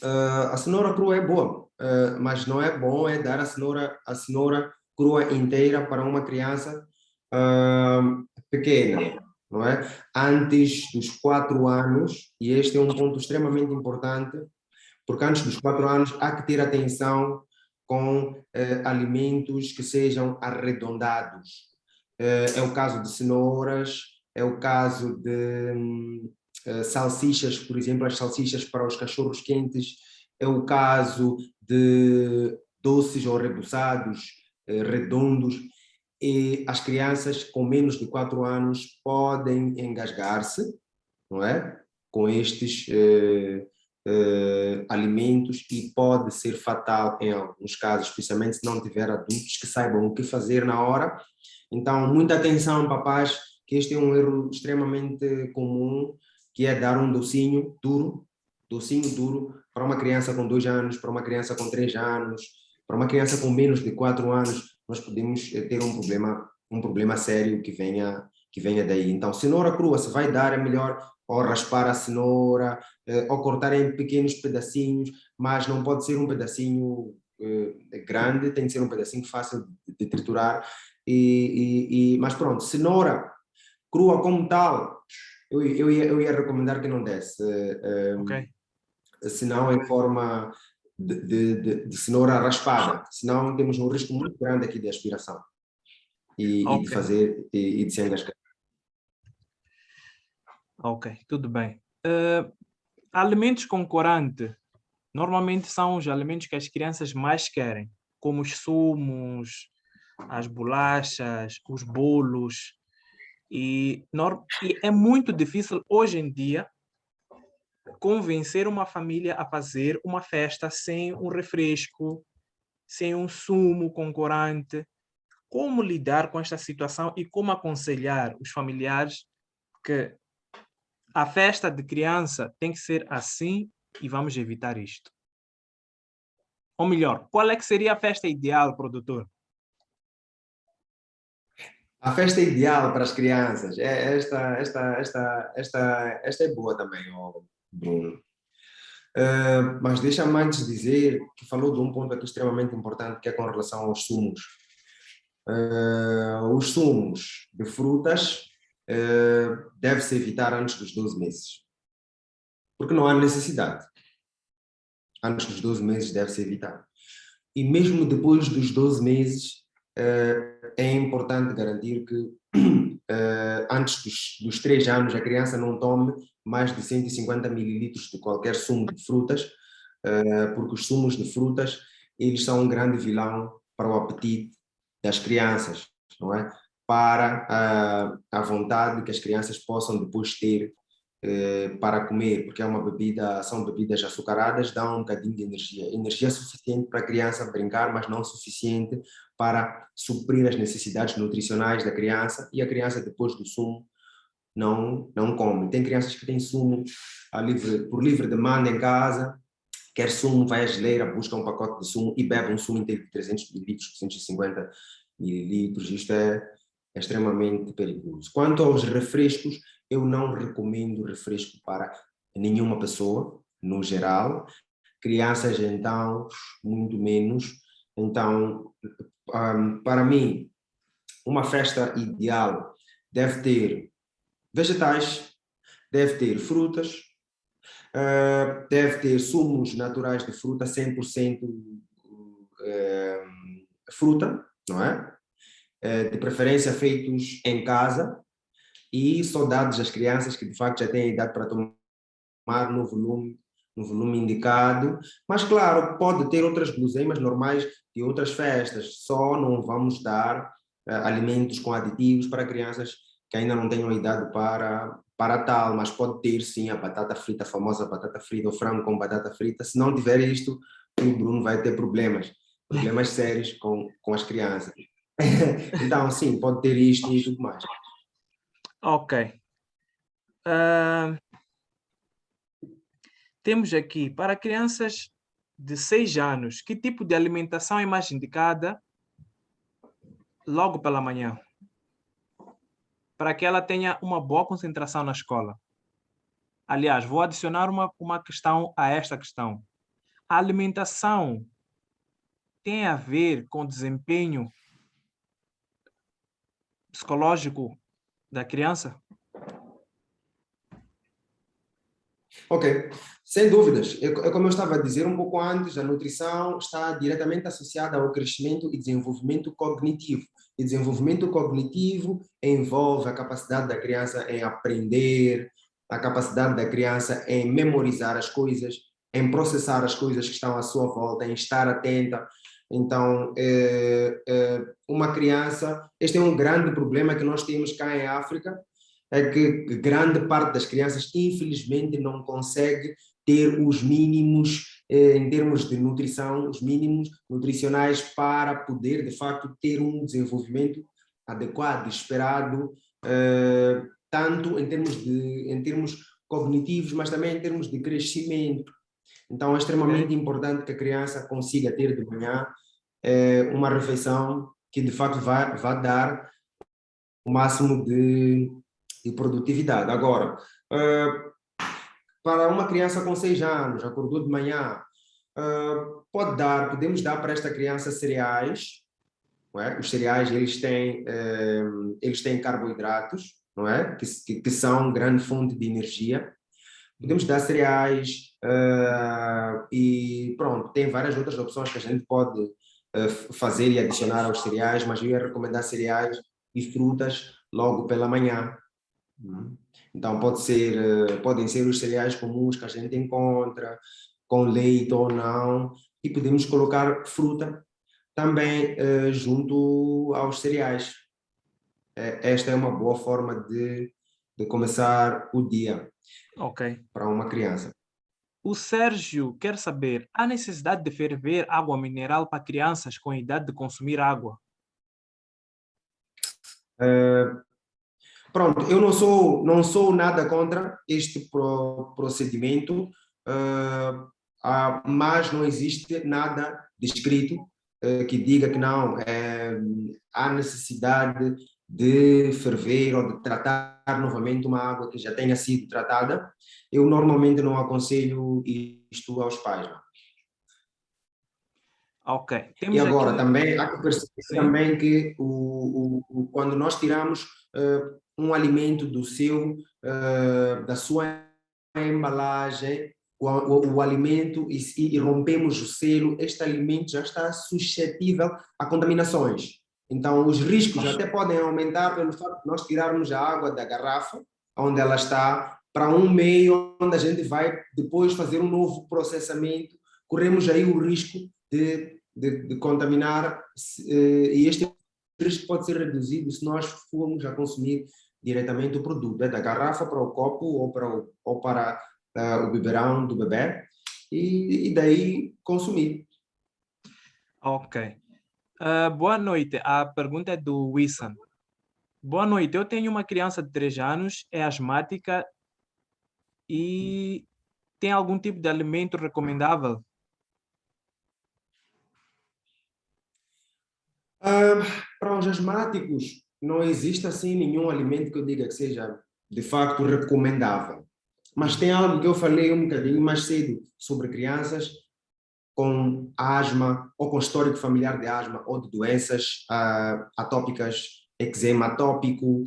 A cenoura crua é boa, mas não é bom dar a cenoura crua inteira para uma criança pequena, não é? Antes dos 4 anos, e este é um ponto extremamente importante, porque antes dos 4 anos há que ter atenção com alimentos que sejam arredondados. É o caso de cenouras, é o caso de salsichas, por exemplo, as salsichas para os cachorros quentes, é o caso de doces ou reboçados, redondos, e as crianças com menos de 4 anos podem engasgar-se, não é? Com estes alimentos e pode ser fatal em alguns casos, especialmente se não tiver adultos que saibam o que fazer na hora. Então, muita atenção, papais, que este é um erro extremamente comum, que é dar um docinho duro para uma criança com 2 anos, para uma criança com 3 anos, para uma criança com menos de 4 anos, nós podemos ter um problema sério que venha daí. Então, cenoura crua, se vai dar, é melhor ou raspar a cenoura, ou cortar em pequenos pedacinhos, mas não pode ser um pedacinho grande, tem que ser um pedacinho fácil de triturar. Mas pronto, cenoura crua como tal, eu ia recomendar que não desse, Ok. senão em forma de cenoura raspada, senão temos um risco muito grande aqui de aspiração e de Ok. fazer e de se engasgar. Ok, tudo bem. Alimentos com corante normalmente são os alimentos que as crianças mais querem, como os sumos, as bolachas, os bolos. E é muito difícil hoje em dia convencer uma família a fazer uma festa sem um refresco, sem um sumo com corante. Como lidar com esta situação e como aconselhar os familiares que a festa de criança tem que ser assim e vamos evitar isto? Ou melhor, qual é que seria a festa ideal, produtor? A festa ideal para as crianças, esta é boa também, ó, Bruno. Mas deixa-me antes dizer que falou de um ponto aqui extremamente importante, que é com relação aos sumos. Os sumos de frutas deve-se evitar antes dos 12 meses, porque não há necessidade. Antes dos 12 meses deve-se evitar. E mesmo depois dos 12 meses, é importante garantir que antes dos 3 anos a criança não tome mais de 150 mililitros de qualquer sumo de frutas, porque os sumos de frutas eles são um grande vilão para o apetite das crianças, não é? Para a vontade que as crianças possam depois ter para comer, porque é uma bebida, são bebidas açucaradas, dão um bocadinho de energia. Energia suficiente para a criança brincar, mas não suficiente para suprir as necessidades nutricionais da criança, e a criança depois do sumo não come. Tem crianças que têm sumo por livre demanda em casa, quer sumo, vai à geleira, busca um pacote de sumo e bebe um sumo inteiro de 300 mililitros, 250 mililitros. Isto é extremamente perigoso. Quanto aos refrescos, eu não recomendo refresco para nenhuma pessoa, no geral. Crianças, então, muito menos. Então, para mim, uma festa ideal deve ter vegetais, deve ter frutas, deve ter sumos naturais de fruta, 100% fruta, não é? De preferência feitos em casa, e só dados às crianças que de facto já têm idade para tomar no volume indicado, mas claro, pode ter outras guloseimas normais de outras festas, só não vamos dar alimentos com aditivos para crianças que ainda não tenham idade para tal, mas pode ter sim a batata frita, a famosa batata frita, o frango com batata frita. Se não tiver isto, o Bruno vai ter problemas sérios com as crianças. Então, sim, pode ter isto e tudo mais. Ok. Temos aqui, para crianças de 6 anos, que tipo de alimentação é mais indicada logo pela manhã? Para que ela tenha uma boa concentração na escola. Aliás, vou adicionar uma questão a esta questão. A alimentação tem a ver com o desempenho psicológico da criança? Ok, sem dúvidas. Como eu estava a dizer um pouco antes, a nutrição está diretamente associada ao crescimento e desenvolvimento cognitivo. E desenvolvimento cognitivo envolve a capacidade da criança em aprender, a capacidade da criança em memorizar as coisas, em processar as coisas que estão à sua volta, em estar atenta. Então, uma criança, este é um grande problema que nós temos cá em África, é que grande parte das crianças, infelizmente, não consegue ter os mínimos, em termos de nutrição, os mínimos nutricionais para poder, de facto, ter um desenvolvimento adequado, esperado, tanto em termos cognitivos, mas também em termos de crescimento. Então, é extremamente importante que a criança consiga ter de manhã uma refeição que, de facto, vai dar o máximo de produtividade. Agora, para uma criança com 6 anos, acordou de manhã, podemos dar para esta criança cereais, não é? Os cereais, eles têm carboidratos, não é? Que são grande fonte de energia. Podemos dar cereais, e pronto, tem várias outras opções que a gente pode fazer e adicionar aos cereais, mas eu ia recomendar cereais e frutas logo pela manhã. Então podem ser os cereais comuns que a gente encontra, com leite ou não, e podemos colocar fruta também junto aos cereais. Esta é uma boa forma de começar o dia. Ok. para uma criança. O Sérgio quer saber, há necessidade de ferver água mineral para crianças com idade de consumir água? Pronto, eu não sou nada contra este procedimento, mas não existe nada descrito que diga que não, há necessidade de ferver ou de tratar novamente uma água que já tenha sido tratada. Eu normalmente não aconselho isto aos pais. Não. Ok. E Temos agora aqui... também há que perceber Sim. também que quando nós tiramos um alimento da sua embalagem, o alimento e rompemos o selo, este alimento já está suscetível a contaminações. Então, os riscos até podem aumentar pelo fato de nós tirarmos a água da garrafa, onde ela está, para um meio onde a gente vai depois fazer um novo processamento, corremos aí o risco de contaminar, e este risco pode ser reduzido se nós formos a consumir diretamente o produto, da garrafa para o copo ou para o biberão do bebê, e daí consumir. Ok. Boa noite. A pergunta é do Wissan. Boa noite. Eu tenho uma criança de 3 anos, é asmática e tem algum tipo de alimento recomendável? Para os asmáticos, não existe assim nenhum alimento que eu diga que seja de facto recomendável. Mas tem algo que eu falei um bocadinho mais cedo sobre crianças com asma ou com histórico familiar de asma ou de doenças atópicas, eczema atópico,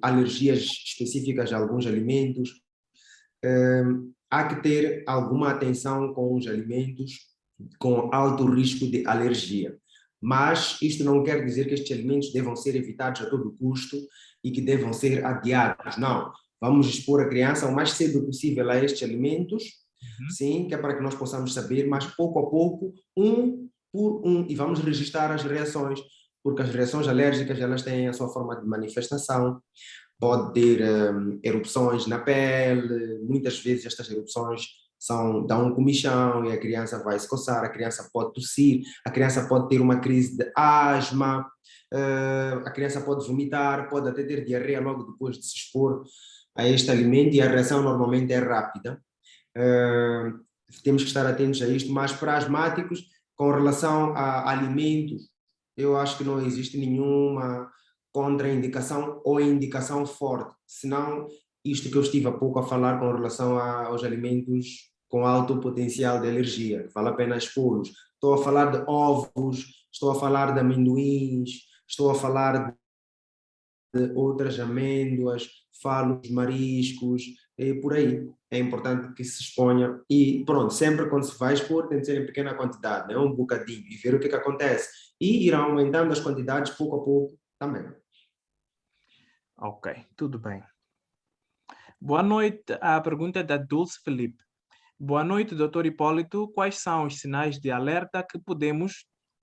alergias específicas a alguns alimentos. Há que ter alguma atenção com os alimentos com alto risco de alergia. Mas isto não quer dizer que estes alimentos devam ser evitados a todo custo e que devam ser adiados. Não. Vamos expor a criança o mais cedo possível a estes alimentos, sim, que é para que nós possamos saber, mas pouco a pouco, um por um, e vamos registrar as reações, porque as reações alérgicas elas têm a sua forma de manifestação, pode ter erupções na pele, muitas vezes estas erupções dão um comichão e a criança vai se coçar, a criança pode tossir, a criança pode ter uma crise de asma, a criança pode vomitar, pode até ter diarreia logo depois de se expor a este alimento e a reação normalmente é rápida. Temos que estar atentos a isto, mas para asmáticos, com relação a alimentos, eu acho que não existe nenhuma contraindicação ou indicação forte, senão isto que eu estive há pouco a falar com relação aos alimentos com alto potencial de alergia, vale a pena expô-los. Estou a falar de ovos, estou a falar de amendoins, estou a falar de outras amêndoas, falo dos mariscos, e por aí. É importante que se exponha e pronto, sempre quando se vai expor tem de ser em pequena quantidade, não é um bocadinho, e ver o que acontece. E ir aumentando as quantidades pouco a pouco também. Ok, tudo bem. Boa noite. A pergunta é da Dulce Felipe. Boa noite, Dr. Hipólito. Quais são os sinais de alerta que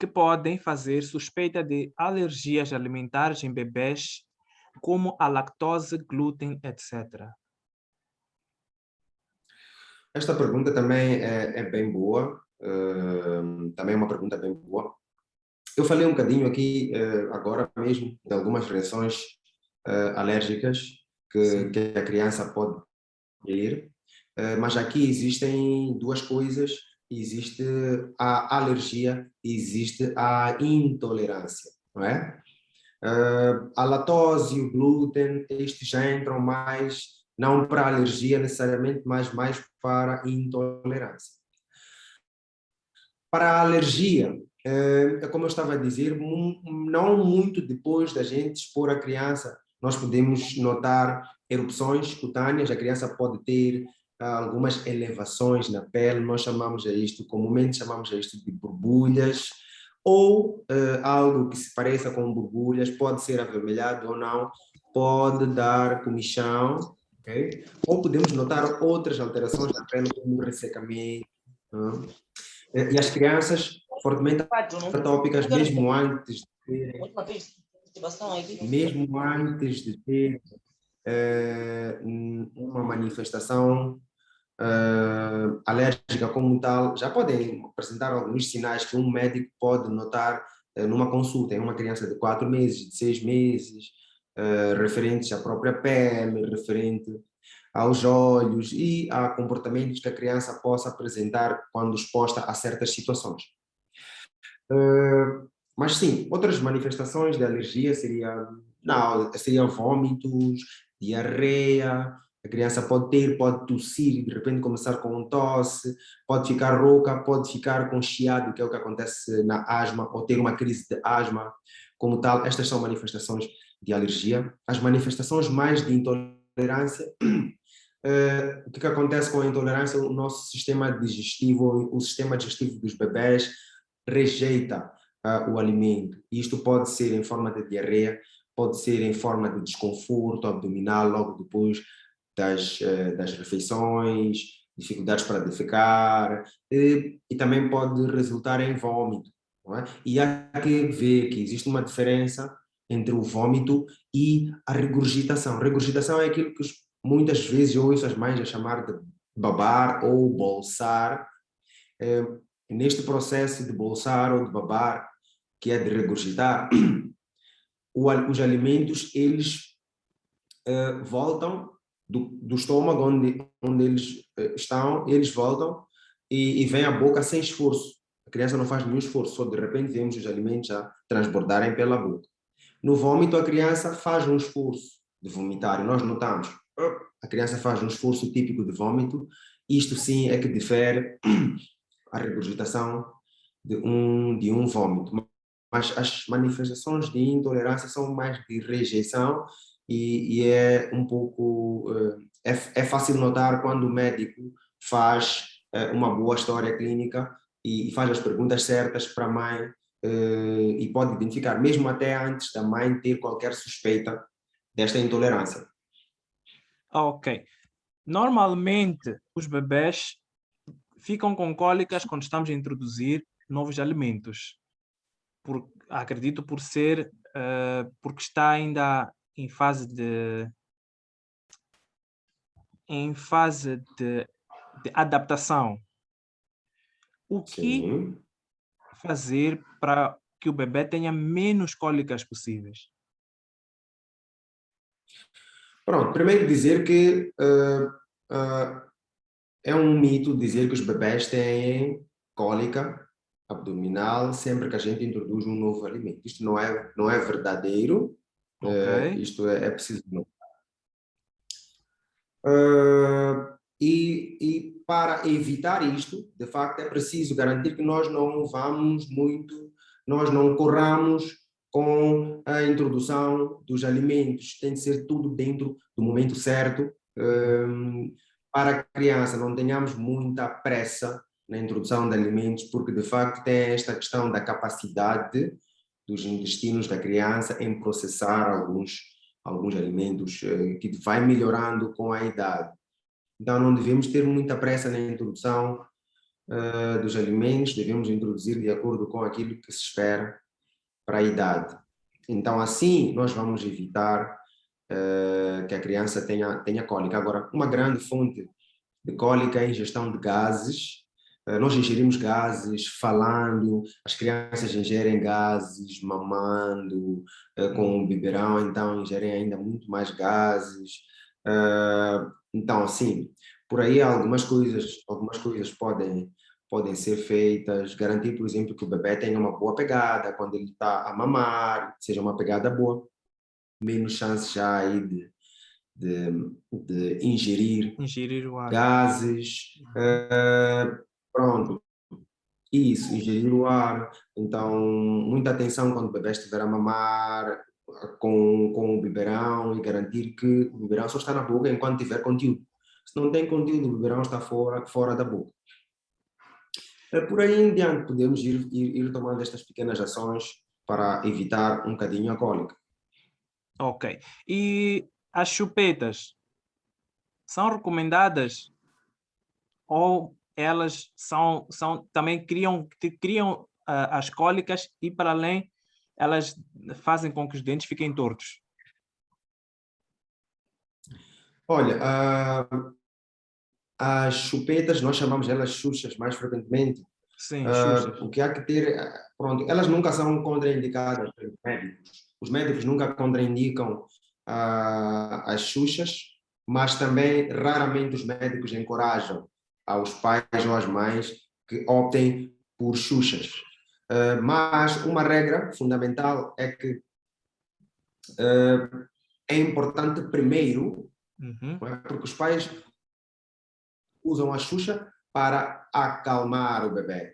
podem fazer suspeita de alergias alimentares em bebês, como a lactose, glúten, etc.? Esta pergunta também é bem boa, também é uma pergunta bem boa. Eu falei um bocadinho aqui, agora mesmo, de algumas reações alérgicas que a criança pode ter, mas aqui existem duas coisas: existe a alergia e existe a intolerância, não é? A lactose e o glúten, estes já entram mais, não para alergia necessariamente, mas mais para intolerância. Para a alergia, como eu estava a dizer, não muito depois da gente expor a criança, nós podemos notar erupções cutâneas, a criança pode ter algumas elevações na pele, nós comumente chamamos a isto de borbulhas, ou algo que se pareça com borbulhas, pode ser avermelhado ou não, pode dar comichão, okay? Ou podemos notar outras alterações na pele, como ressecamento, e as crianças fortemente atópicas, mesmo antes de ter uma manifestação alérgica como tal, já podem apresentar alguns sinais que um médico pode notar numa consulta em uma criança de 4 meses, de 6 meses, referentes à própria pele, referente aos olhos e a comportamentos que a criança possa apresentar quando exposta a certas situações. Mas sim, outras manifestações de alergia seriam vômitos, diarreia, a criança pode ter, pode tossir e de repente começar com um tosse, pode ficar rouca, pode ficar com chiado, que é o que acontece na asma, ou ter uma crise de asma. Como tal, estas são manifestações de alergia. As manifestações mais de intolerância, o que acontece com a intolerância? O nosso sistema digestivo, o sistema digestivo dos bebés rejeita o alimento. Isto pode ser em forma de diarreia, pode ser em forma de desconforto abdominal logo depois das refeições, dificuldades para defecar, e também pode resultar em vômito. Não é? E há que ver que existe uma diferença entre o vômito e a regurgitação. Regurgitação é aquilo que muitas vezes eu ouço as mães a chamar de babar ou bolsar. Neste processo de bolsar ou de babar, que é de regurgitar, os alimentos, eles voltam do estômago onde eles estão, eles voltam e vêm à boca sem esforço. A criança não faz nenhum esforço, só de repente vemos os alimentos a transbordarem pela boca. No vômito, a criança faz um esforço de vomitar e nós notamos. A criança faz um esforço típico de vômito. Isto sim é que difere a regurgitação de um vômito. Mas as manifestações de intolerância são mais de rejeição e é um pouco é fácil notar quando o médico faz uma boa história clínica e faz as perguntas certas para a mãe e pode identificar, mesmo até antes da mãe ter qualquer suspeita desta intolerância. Ok. Normalmente, os bebés ficam com cólicas quando estamos a introduzir novos alimentos. Acredito por ser porque está ainda em fase de adaptação. O que Sim. fazer para que o bebê tenha menos cólicas possíveis? Pronto, primeiro dizer que é um mito dizer que os bebés têm cólica abdominal sempre que a gente introduz um novo alimento. Isto não é verdadeiro, Ok? isto é preciso. E para evitar isto, de facto, é preciso garantir que nós não corramos com a introdução dos alimentos. Tem de ser tudo dentro do momento certo. Para a criança, não tenhamos muita pressa na introdução de alimentos, porque de facto tem esta questão da capacidade dos intestinos da criança em processar alguns alimentos que vai melhorando com a idade. Então, não devemos ter muita pressa na introdução dos alimentos, devemos introduzir de acordo com aquilo que se espera para a idade. Então, assim, nós vamos evitar que a criança tenha cólica. Agora, uma grande fonte de cólica é a ingestão de gases. Nós ingerimos gases falando, as crianças ingerem gases mamando, com o biberão, então ingerem ainda muito mais gases. Então, assim, por aí algumas coisas podem ser feitas, garantir, por exemplo, que o bebê tenha uma boa pegada quando ele está a mamar, seja uma pegada boa, menos chances já aí de ingerir Ingerir o ar. gases, pronto, isso, ingerir o ar. Então, muita atenção quando o bebê estiver a mamar com o biberão e garantir que o biberão só está na boca enquanto tiver conteúdo. Se não tem conteúdo, o biberão está fora da boca. Por aí em diante, podemos ir tomando estas pequenas ações para evitar um bocadinho a cólica. Ok. E as chupetas são recomendadas ou elas também criam as cólicas e, para além, elas fazem com que os dentes fiquem tortos? Olha, as chupetas, nós chamamos elas xuxas mais frequentemente. Sim, Xuxas. O que há que ter, pronto, elas nunca são contraindicadas pelos médicos. Os médicos nunca contraindicam as xuxas, mas também raramente os médicos encorajam aos pais ou às mães que optem por xuxas. Mas uma regra fundamental é que é importante primeiro, Uhum. não é? Porque os pais usam a xuxa para acalmar o bebê,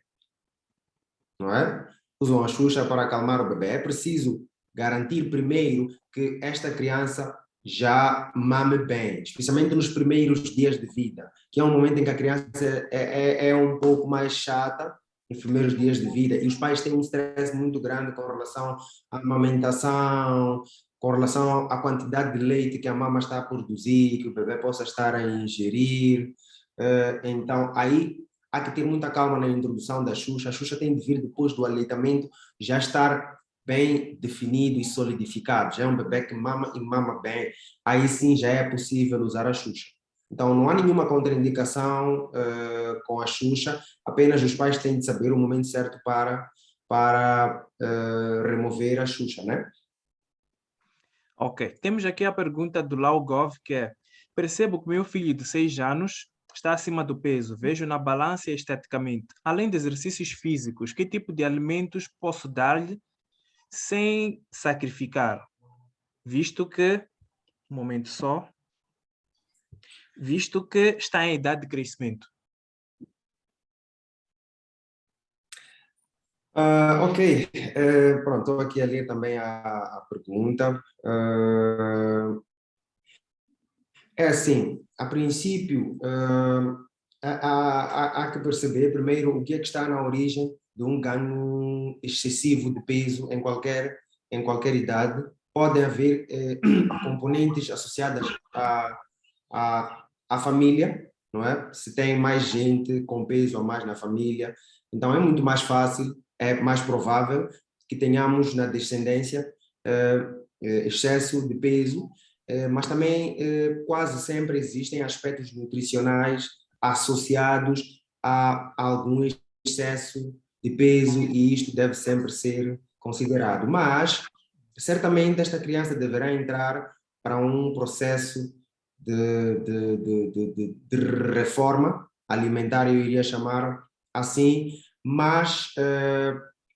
não é? Usam a xuxa para acalmar o bebê. É preciso garantir primeiro que esta criança já mame bem, especialmente nos primeiros dias de vida, que é um momento em que a criança é um pouco mais chata, nos primeiros dias de vida, e os pais têm um stress muito grande com relação à amamentação, com relação à quantidade de leite que a mama está a produzir, que o bebê possa estar a ingerir. Então, aí há que ter muita calma na introdução da Xuxa. A Xuxa tem de vir depois do aleitamento, já estar bem definido e solidificado. Já é um bebê que mama e mama bem. Aí sim já é possível usar a Xuxa. Então, não há nenhuma contraindicação com a Xuxa, apenas os pais têm de saber o momento certo para remover a Xuxa, né? Ok. Temos aqui a pergunta do Laugov, que é: percebo que meu filho de 6 anos está acima do peso. Vejo na balança e esteticamente. Além de exercícios físicos, que tipo de alimentos posso dar-lhe sem sacrificar? Visto que, um momento só, visto que está em idade de crescimento. Ok, pronto, estou aqui a ler também a pergunta. É assim, a princípio, há que perceber primeiro o que é que está na origem de um ganho excessivo de peso em qualquer idade. Podem haver componentes associadas à família, não é? Se tem mais gente com peso ou mais na família, então é muito mais fácil, é mais provável que tenhamos na descendência excesso de peso, mas também quase sempre existem aspectos nutricionais associados a algum excesso de peso e isto deve sempre ser considerado. Mas certamente esta criança deverá entrar para um processo de reforma alimentar, eu iria chamar assim, mas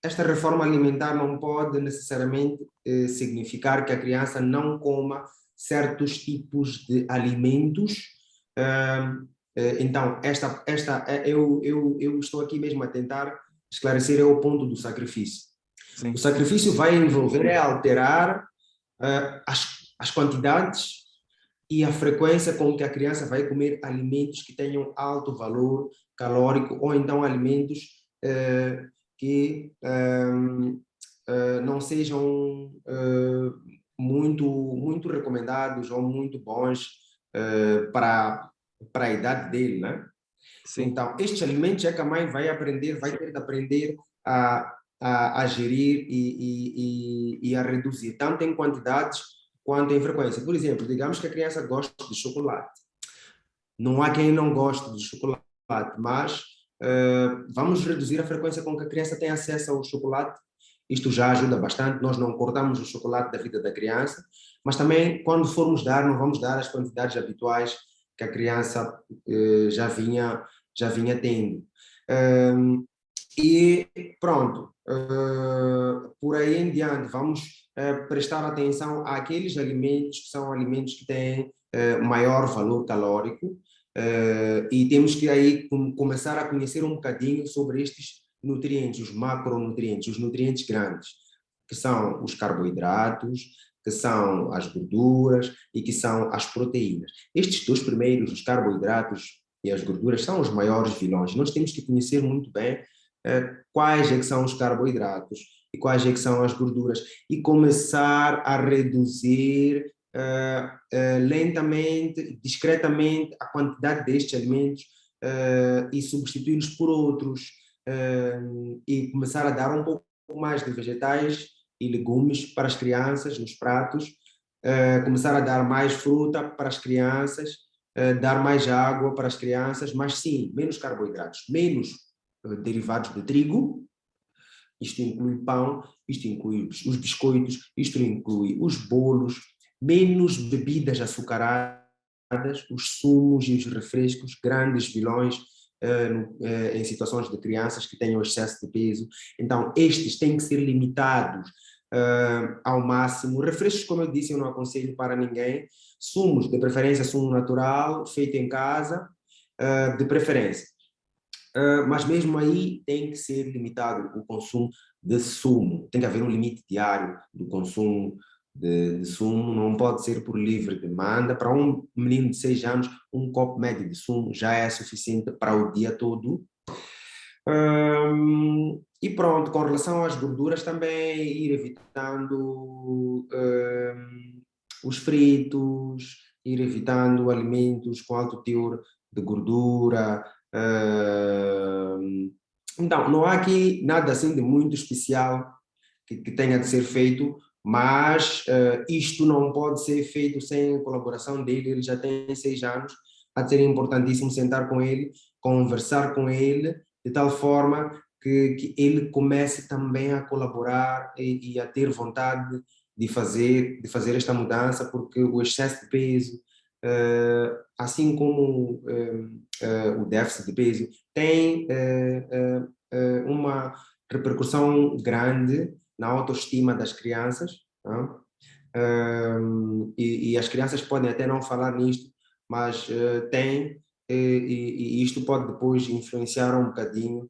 esta reforma alimentar não pode necessariamente significar que a criança não coma certos tipos de alimentos. Então, eu estou aqui mesmo a tentar esclarecer o ponto do sacrifício. O Sim. sacrifício vai envolver alterar as quantidades e a frequência com que a criança vai comer alimentos que tenham alto valor calórico ou então alimentos que não sejam muito recomendados ou muito bons para a idade dele, né? Sim. Então, estes alimentos é que a mãe vai ter de aprender a gerir e a reduzir, tanto em quantidades quanto em frequência. Por exemplo, digamos que a criança gosta de chocolate. Não há quem não goste de chocolate, mas vamos reduzir a frequência com que a criança tem acesso ao chocolate. Isto já ajuda bastante. Nós não cortamos o chocolate da vida da criança, mas também, quando formos dar, não vamos dar as quantidades habituais que a criança já vinha tendo. E pronto, por aí em diante, vamos prestar atenção àqueles alimentos que são alimentos que têm maior valor calórico, e temos que aí começar a conhecer um bocadinho sobre estes nutrientes, os macronutrientes, os nutrientes grandes, que são os carboidratos, que são as gorduras e que são as proteínas. Estes dois primeiros, os carboidratos e as gorduras, são os maiores vilões. Nós temos que conhecer muito bem quais é que são os carboidratos e quais é que são as gorduras e começar a reduzir lentamente, discretamente, a quantidade destes alimentos e substituí-los por outros e começar a dar um pouco mais de vegetais e legumes para as crianças nos pratos começar a dar mais fruta para as crianças, dar mais água para as crianças, mas sim, menos carboidratos, menos derivados de trigo. Isto inclui pão, isto inclui os biscoitos, isto inclui os bolos, menos bebidas açucaradas, os sumos e os refrescos, grandes vilões em situações de crianças que tenham excesso de peso. Então, estes têm que ser limitados ao máximo. Refrescos, como eu disse, eu não aconselho para ninguém. Sumos, de preferência, sumo natural, feito em casa, de preferência. Mas mesmo aí tem que ser limitado o consumo de sumo. Tem que haver um limite diário do consumo de sumo, não pode ser por livre demanda. Para um menino de 6 anos, um copo médio de sumo já é suficiente para o dia todo. E pronto, com relação às gorduras também ir evitando os fritos, ir evitando alimentos com alto teor de gordura. Então, não há aqui nada assim de muito especial que tenha de ser feito, mas isto não pode ser feito sem a colaboração dele. Ele já tem 6 anos, há de ser importantíssimo sentar com ele, conversar com ele, de tal forma que ele comece também a colaborar e a ter vontade de fazer esta mudança, porque o excesso de peso, assim como o déficit de peso, tem uma repercussão grande na autoestima das crianças, tá? E as crianças podem até não falar nisto, mas tem, e isto pode depois influenciar um bocadinho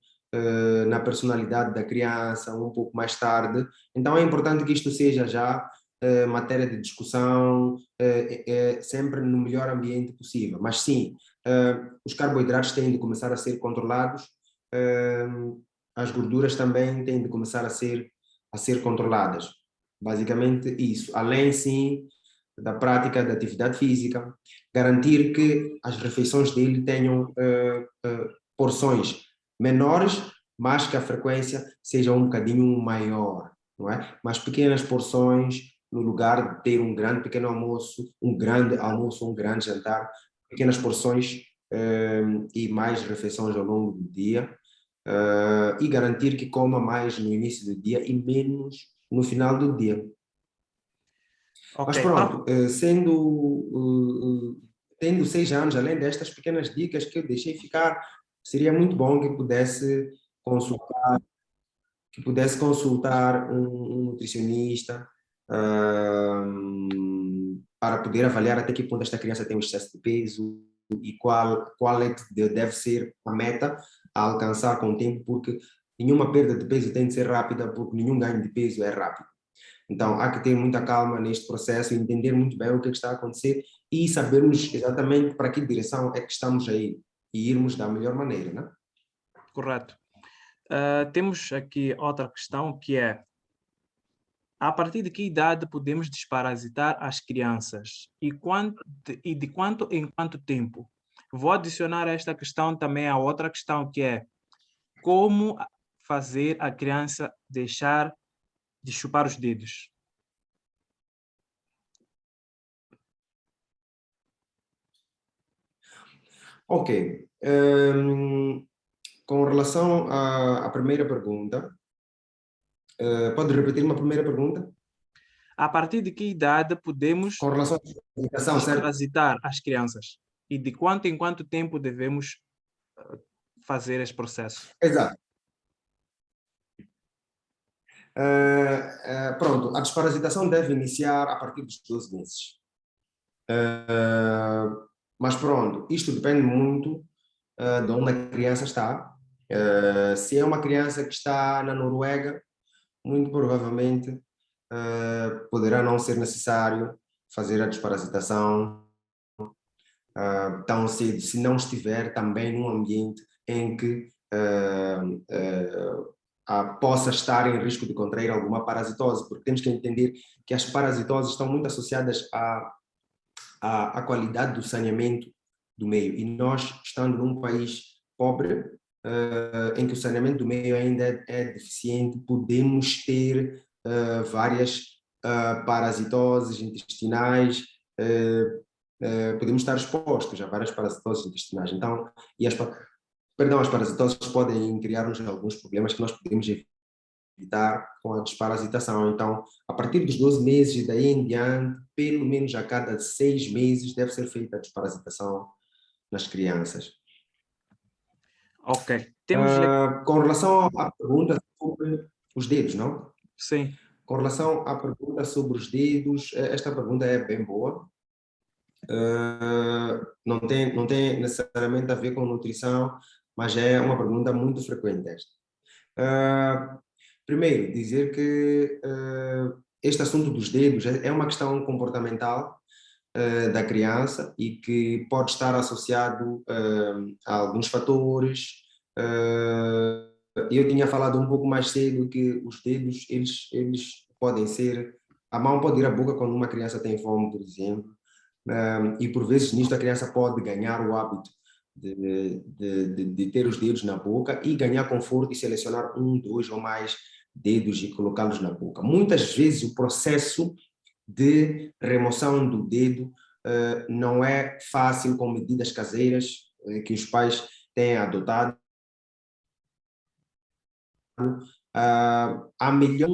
na personalidade da criança, um pouco mais tarde. Então é importante que isto seja já matéria de discussão, sempre no melhor ambiente possível. Mas sim, os carboidratos têm de começar a ser controlados, as gorduras também têm de começar a ser controladas. Basicamente isso. Além, sim, da prática da atividade física, garantir que as refeições dele tenham porções menores, mas que a frequência seja um bocadinho maior, não é? Mas pequenas porções, no lugar de ter um grande pequeno almoço, um grande almoço, um grande jantar, pequenas porções e mais refeições ao longo do dia, e garantir que coma mais no início do dia e menos no final do dia. Ok, Mas pronto, tendo 6 anos, além destas pequenas dicas que eu deixei ficar, seria muito bom consultar, que pudesse consultar um nutricionista, para poder avaliar até que ponto esta criança tem um excesso de peso e qual é que deve ser a meta a alcançar com o tempo, porque nenhuma perda de peso tem de ser rápida, porque nenhum ganho de peso é rápido. Então, há que ter muita calma neste processo, entender muito bem o que está a acontecer e sabermos exatamente para que direção é que estamos a ir e irmos da melhor maneira, né? correto. Temos aqui outra questão que é: a partir de que idade podemos desparasitar as crianças e de quanto em quanto tempo? Vou adicionar a esta questão também a outra questão que é: como fazer a criança deixar de chupar os dedos? Ok. Com relação à primeira pergunta, pode repetir uma primeira pergunta? A partir de que idade podemos Com relação à educação, certo? desparasitar as crianças? E de quanto em quanto tempo devemos fazer esse processo? Exato. Pronto, a desparasitação deve iniciar a partir dos 12 meses. Mas pronto, isto depende muito de onde a criança está. Se é uma criança que está na Noruega, muito provavelmente poderá não ser necessário fazer a desparasitação tão cedo, se não estiver também num ambiente em que possa estar em risco de contrair alguma parasitose, porque temos que entender que as parasitoses estão muito associadas à qualidade do saneamento do meio. E nós, estando num país pobre, em que o saneamento do meio ainda é deficiente, podemos ter várias parasitoses intestinais, podemos estar expostos a várias parasitoses intestinais. Então, as parasitoses podem criar-nos alguns problemas que nós podemos evitar com a desparasitação. Então, a partir dos 12 meses e daí em diante, pelo menos a cada 6 meses, deve ser feita a desparasitação nas crianças. Ok. Com relação à pergunta sobre os dedos, não? Sim. Com relação à pergunta sobre os dedos, esta pergunta é bem boa. Não tem necessariamente a ver com nutrição, mas é uma pergunta muito frequente esta. Primeiro, dizer que este assunto dos dedos é uma questão comportamental da criança e que pode estar associado a alguns fatores. Eu tinha falado um pouco mais cedo que os dedos, eles podem ser... A mão pode ir à boca quando uma criança tem fome, por exemplo, e por vezes nisto a criança pode ganhar o hábito de ter os dedos na boca e ganhar conforto e selecionar um, dois ou mais dedos e colocá-los na boca. Muitas vezes o processo de remoção do dedo não é fácil com medidas caseiras que os pais têm adotado. Há melhor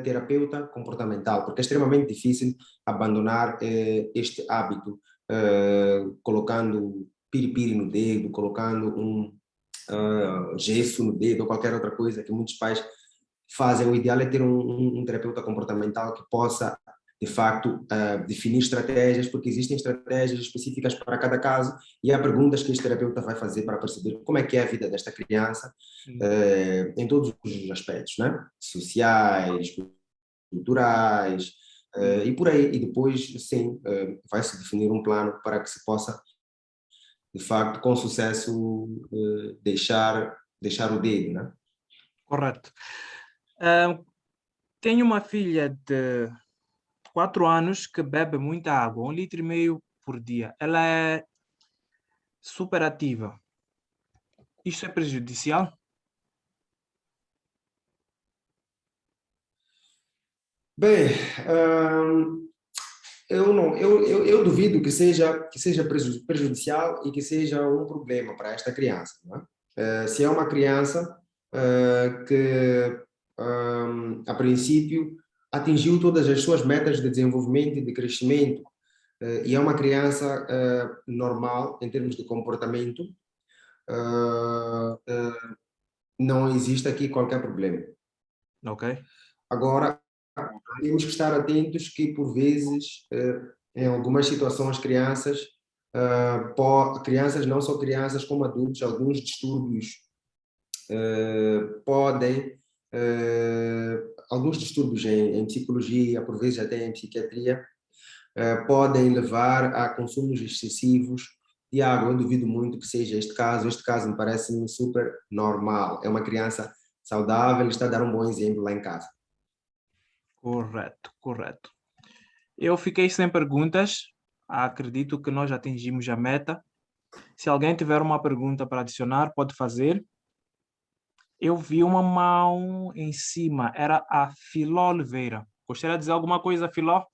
terapeuta comportamental, porque é extremamente difícil abandonar este hábito, colocando piripiri no dedo, colocando um gesso no dedo ou qualquer outra coisa que muitos pais fazem. O ideal é ter um terapeuta comportamental que possa, de facto, definir estratégias, porque existem estratégias específicas para cada caso e há perguntas que este terapeuta vai fazer para perceber como é que é a vida desta criança, em todos os aspectos, né? Sociais, culturais, e por aí. E depois, sim, vai-se definir um plano para que se possa, de facto, com sucesso, deixar o dedo, né? Correto. Tenho uma filha de 4 anos que bebe muita água, 1,5 litro por dia. Ela é super ativa. Isto é prejudicial? Bem, eu duvido que seja prejudicial e que seja um problema para esta criança, não é? Se é uma criança que, a princípio, atingiu todas as suas metas de desenvolvimento e de crescimento, e é uma criança normal em termos de comportamento, não existe aqui qualquer problema. Ok. Agora, temos que estar atentos que, por vezes, em algumas situações, crianças, não só crianças como adultos, alguns distúrbios podem, alguns distúrbios em psicologia, por vezes até em psiquiatria, podem levar a consumos excessivos de água. Eu duvido muito que seja este caso. Este caso me parece super normal. É uma criança saudável, está a dar um bom exemplo lá em casa. Correto, correto. Eu fiquei sem perguntas. Acredito que nós atingimos a meta. Se alguém tiver uma pergunta para adicionar, pode fazer. Eu vi uma mão em cima. Era a Filó Oliveira. Gostaria de dizer alguma coisa, Filó?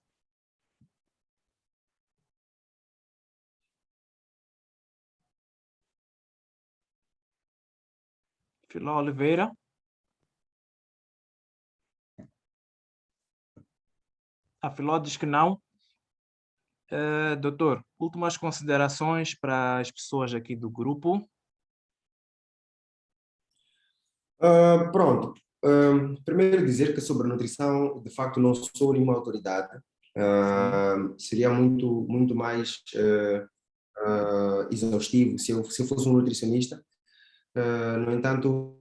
Filó Oliveira. A Filó diz que não. Doutor, últimas considerações para as pessoas aqui do grupo. Pronto. Primeiro dizer que sobre nutrição, de facto, não sou nenhuma autoridade. Seria muito mais exaustivo se eu fosse um nutricionista. No entanto,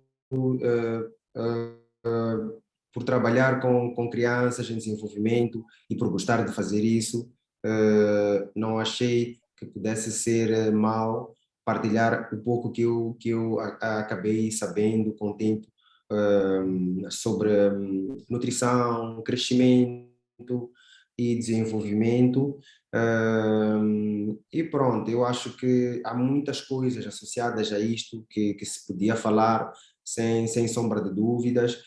por trabalhar com crianças em desenvolvimento e por gostar de fazer isso, não achei que pudesse ser mal partilhar o pouco que eu acabei sabendo com o tempo sobre nutrição, crescimento e desenvolvimento. E pronto, eu acho que há muitas coisas associadas a isto que se podia falar sem sombra de dúvidas.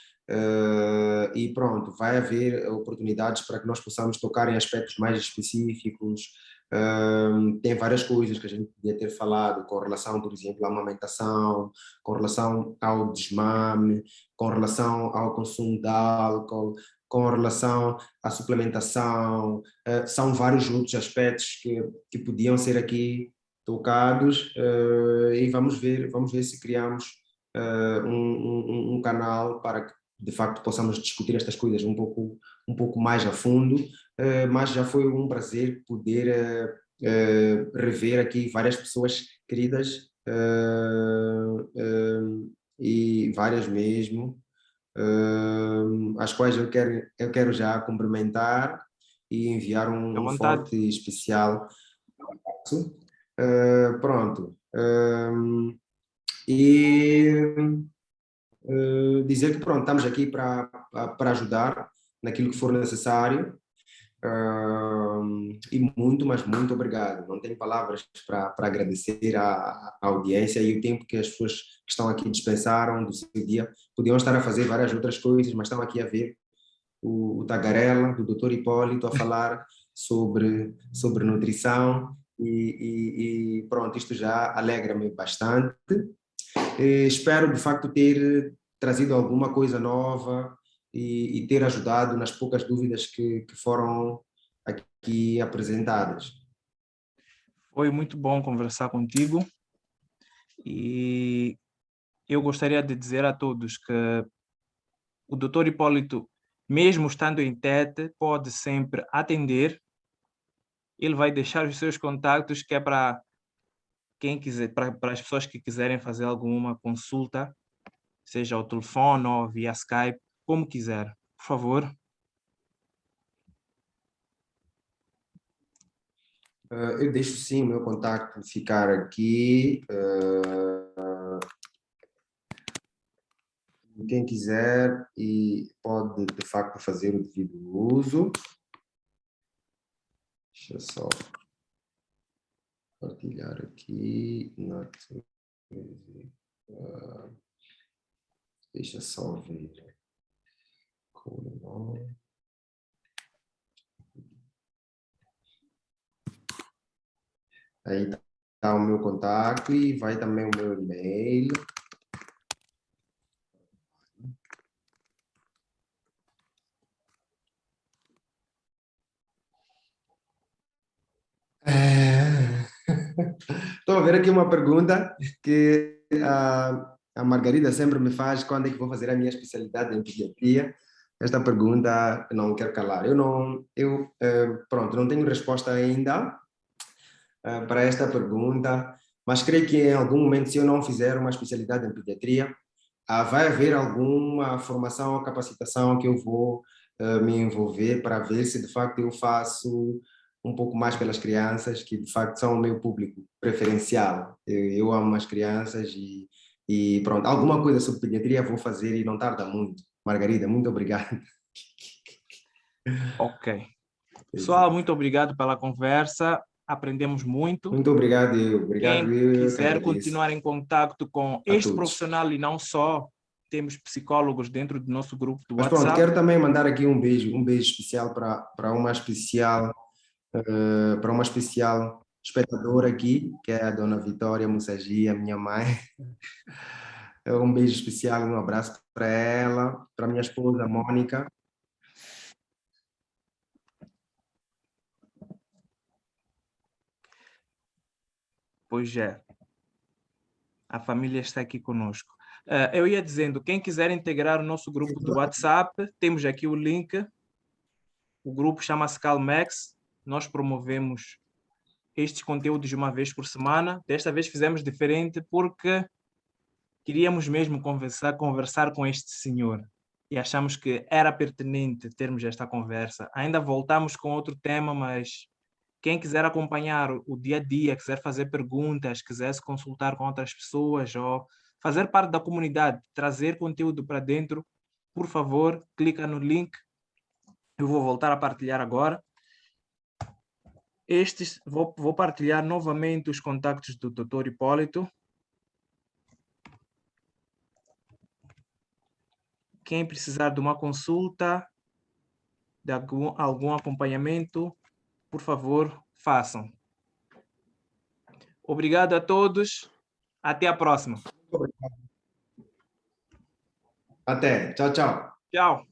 E pronto, vai haver oportunidades para que nós possamos tocar em aspectos mais específicos. Tem várias coisas que a gente podia ter falado com relação, por exemplo, à amamentação, com relação ao desmame, com relação ao consumo de álcool, com relação à suplementação. São vários outros aspectos que podiam ser aqui tocados, e vamos ver se criamos um canal para que de facto possamos discutir estas coisas um pouco mais a fundo, mas já foi um prazer poder rever aqui várias pessoas queridas, e várias mesmo, às quais eu quero já cumprimentar e enviar À um vontade. forte e especial abraço. Pronto. E dizer que pronto, estamos aqui para ajudar naquilo que for necessário. E muito, mas muito obrigado. Não tenho palavras para agradecer à audiência e o tempo que as pessoas que estão aqui dispensaram do seu dia. Podiam estar a fazer várias outras coisas, mas estão aqui a ver o Tagarela, do Dr. Hipólito, a falar sobre nutrição e pronto, isto já alegra-me bastante. Espero, de facto, ter trazido alguma coisa nova e ter ajudado nas poucas dúvidas que foram aqui apresentadas. Foi muito bom conversar contigo e eu gostaria de dizer a todos que o Dr. Hipólito, mesmo estando em TET, pode sempre atender. Ele vai deixar os seus contactos, que é para quem quiser, para as pessoas que quiserem fazer alguma consulta, seja ao telefone ou via Skype, como quiser. Por favor. Eu deixo sim o meu contacto ficar aqui. Quem quiser e pode de facto fazer o devido uso. Deixa eu só partilhar aqui. Deixa só ver. Aí está o meu contato e vai também o meu e-mail. Estou a ver aqui uma pergunta que a Margarida sempre me faz quando é que vou fazer a minha especialidade em pediatria. Esta pergunta não quero calar. Pronto, não tenho resposta ainda para esta pergunta, mas creio que em algum momento, se eu não fizer uma especialidade em pediatria, vai haver alguma formação ou capacitação que eu vou me envolver para ver se de facto eu faço um pouco mais pelas crianças, que de facto são o meu público preferencial. Eu amo as crianças e pronto, alguma coisa sobre pediatria vou fazer e não tarda muito. Margarida, muito obrigado. Ok. Pessoal, muito obrigado pela conversa. Aprendemos muito. Muito obrigado, eu. Obrigado, Quem eu que quiser agradeço continuar em contato com a este todos. profissional e não só, temos psicólogos dentro do nosso grupo do Mas pronto, WhatsApp. quero também mandar aqui um beijo especial para uma especial espectadora aqui, que é a dona Vitória Mussagi, a minha mãe. Um beijo especial, um abraço para ela, para minha esposa, Mônica. Pois é, a família está aqui conosco. Eu ia dizendo, quem quiser integrar o nosso grupo do WhatsApp, temos aqui o link. O grupo chama-se Calmex. Nós promovemos estes conteúdos uma vez por semana. Desta vez fizemos diferente porque queríamos mesmo conversar com este senhor e achamos que era pertinente termos esta conversa. Ainda voltamos com outro tema, mas quem quiser acompanhar o dia a dia, quiser fazer perguntas, quiser se consultar com outras pessoas ou fazer parte da comunidade, trazer conteúdo para dentro, por favor, clica no link. Eu vou voltar a partilhar agora. Vou partilhar novamente os contactos do Dr. Hipólito. Quem precisar de uma consulta, de algum acompanhamento, por favor, façam. Obrigado a todos. Até a próxima. Até. Tchau, tchau. Tchau.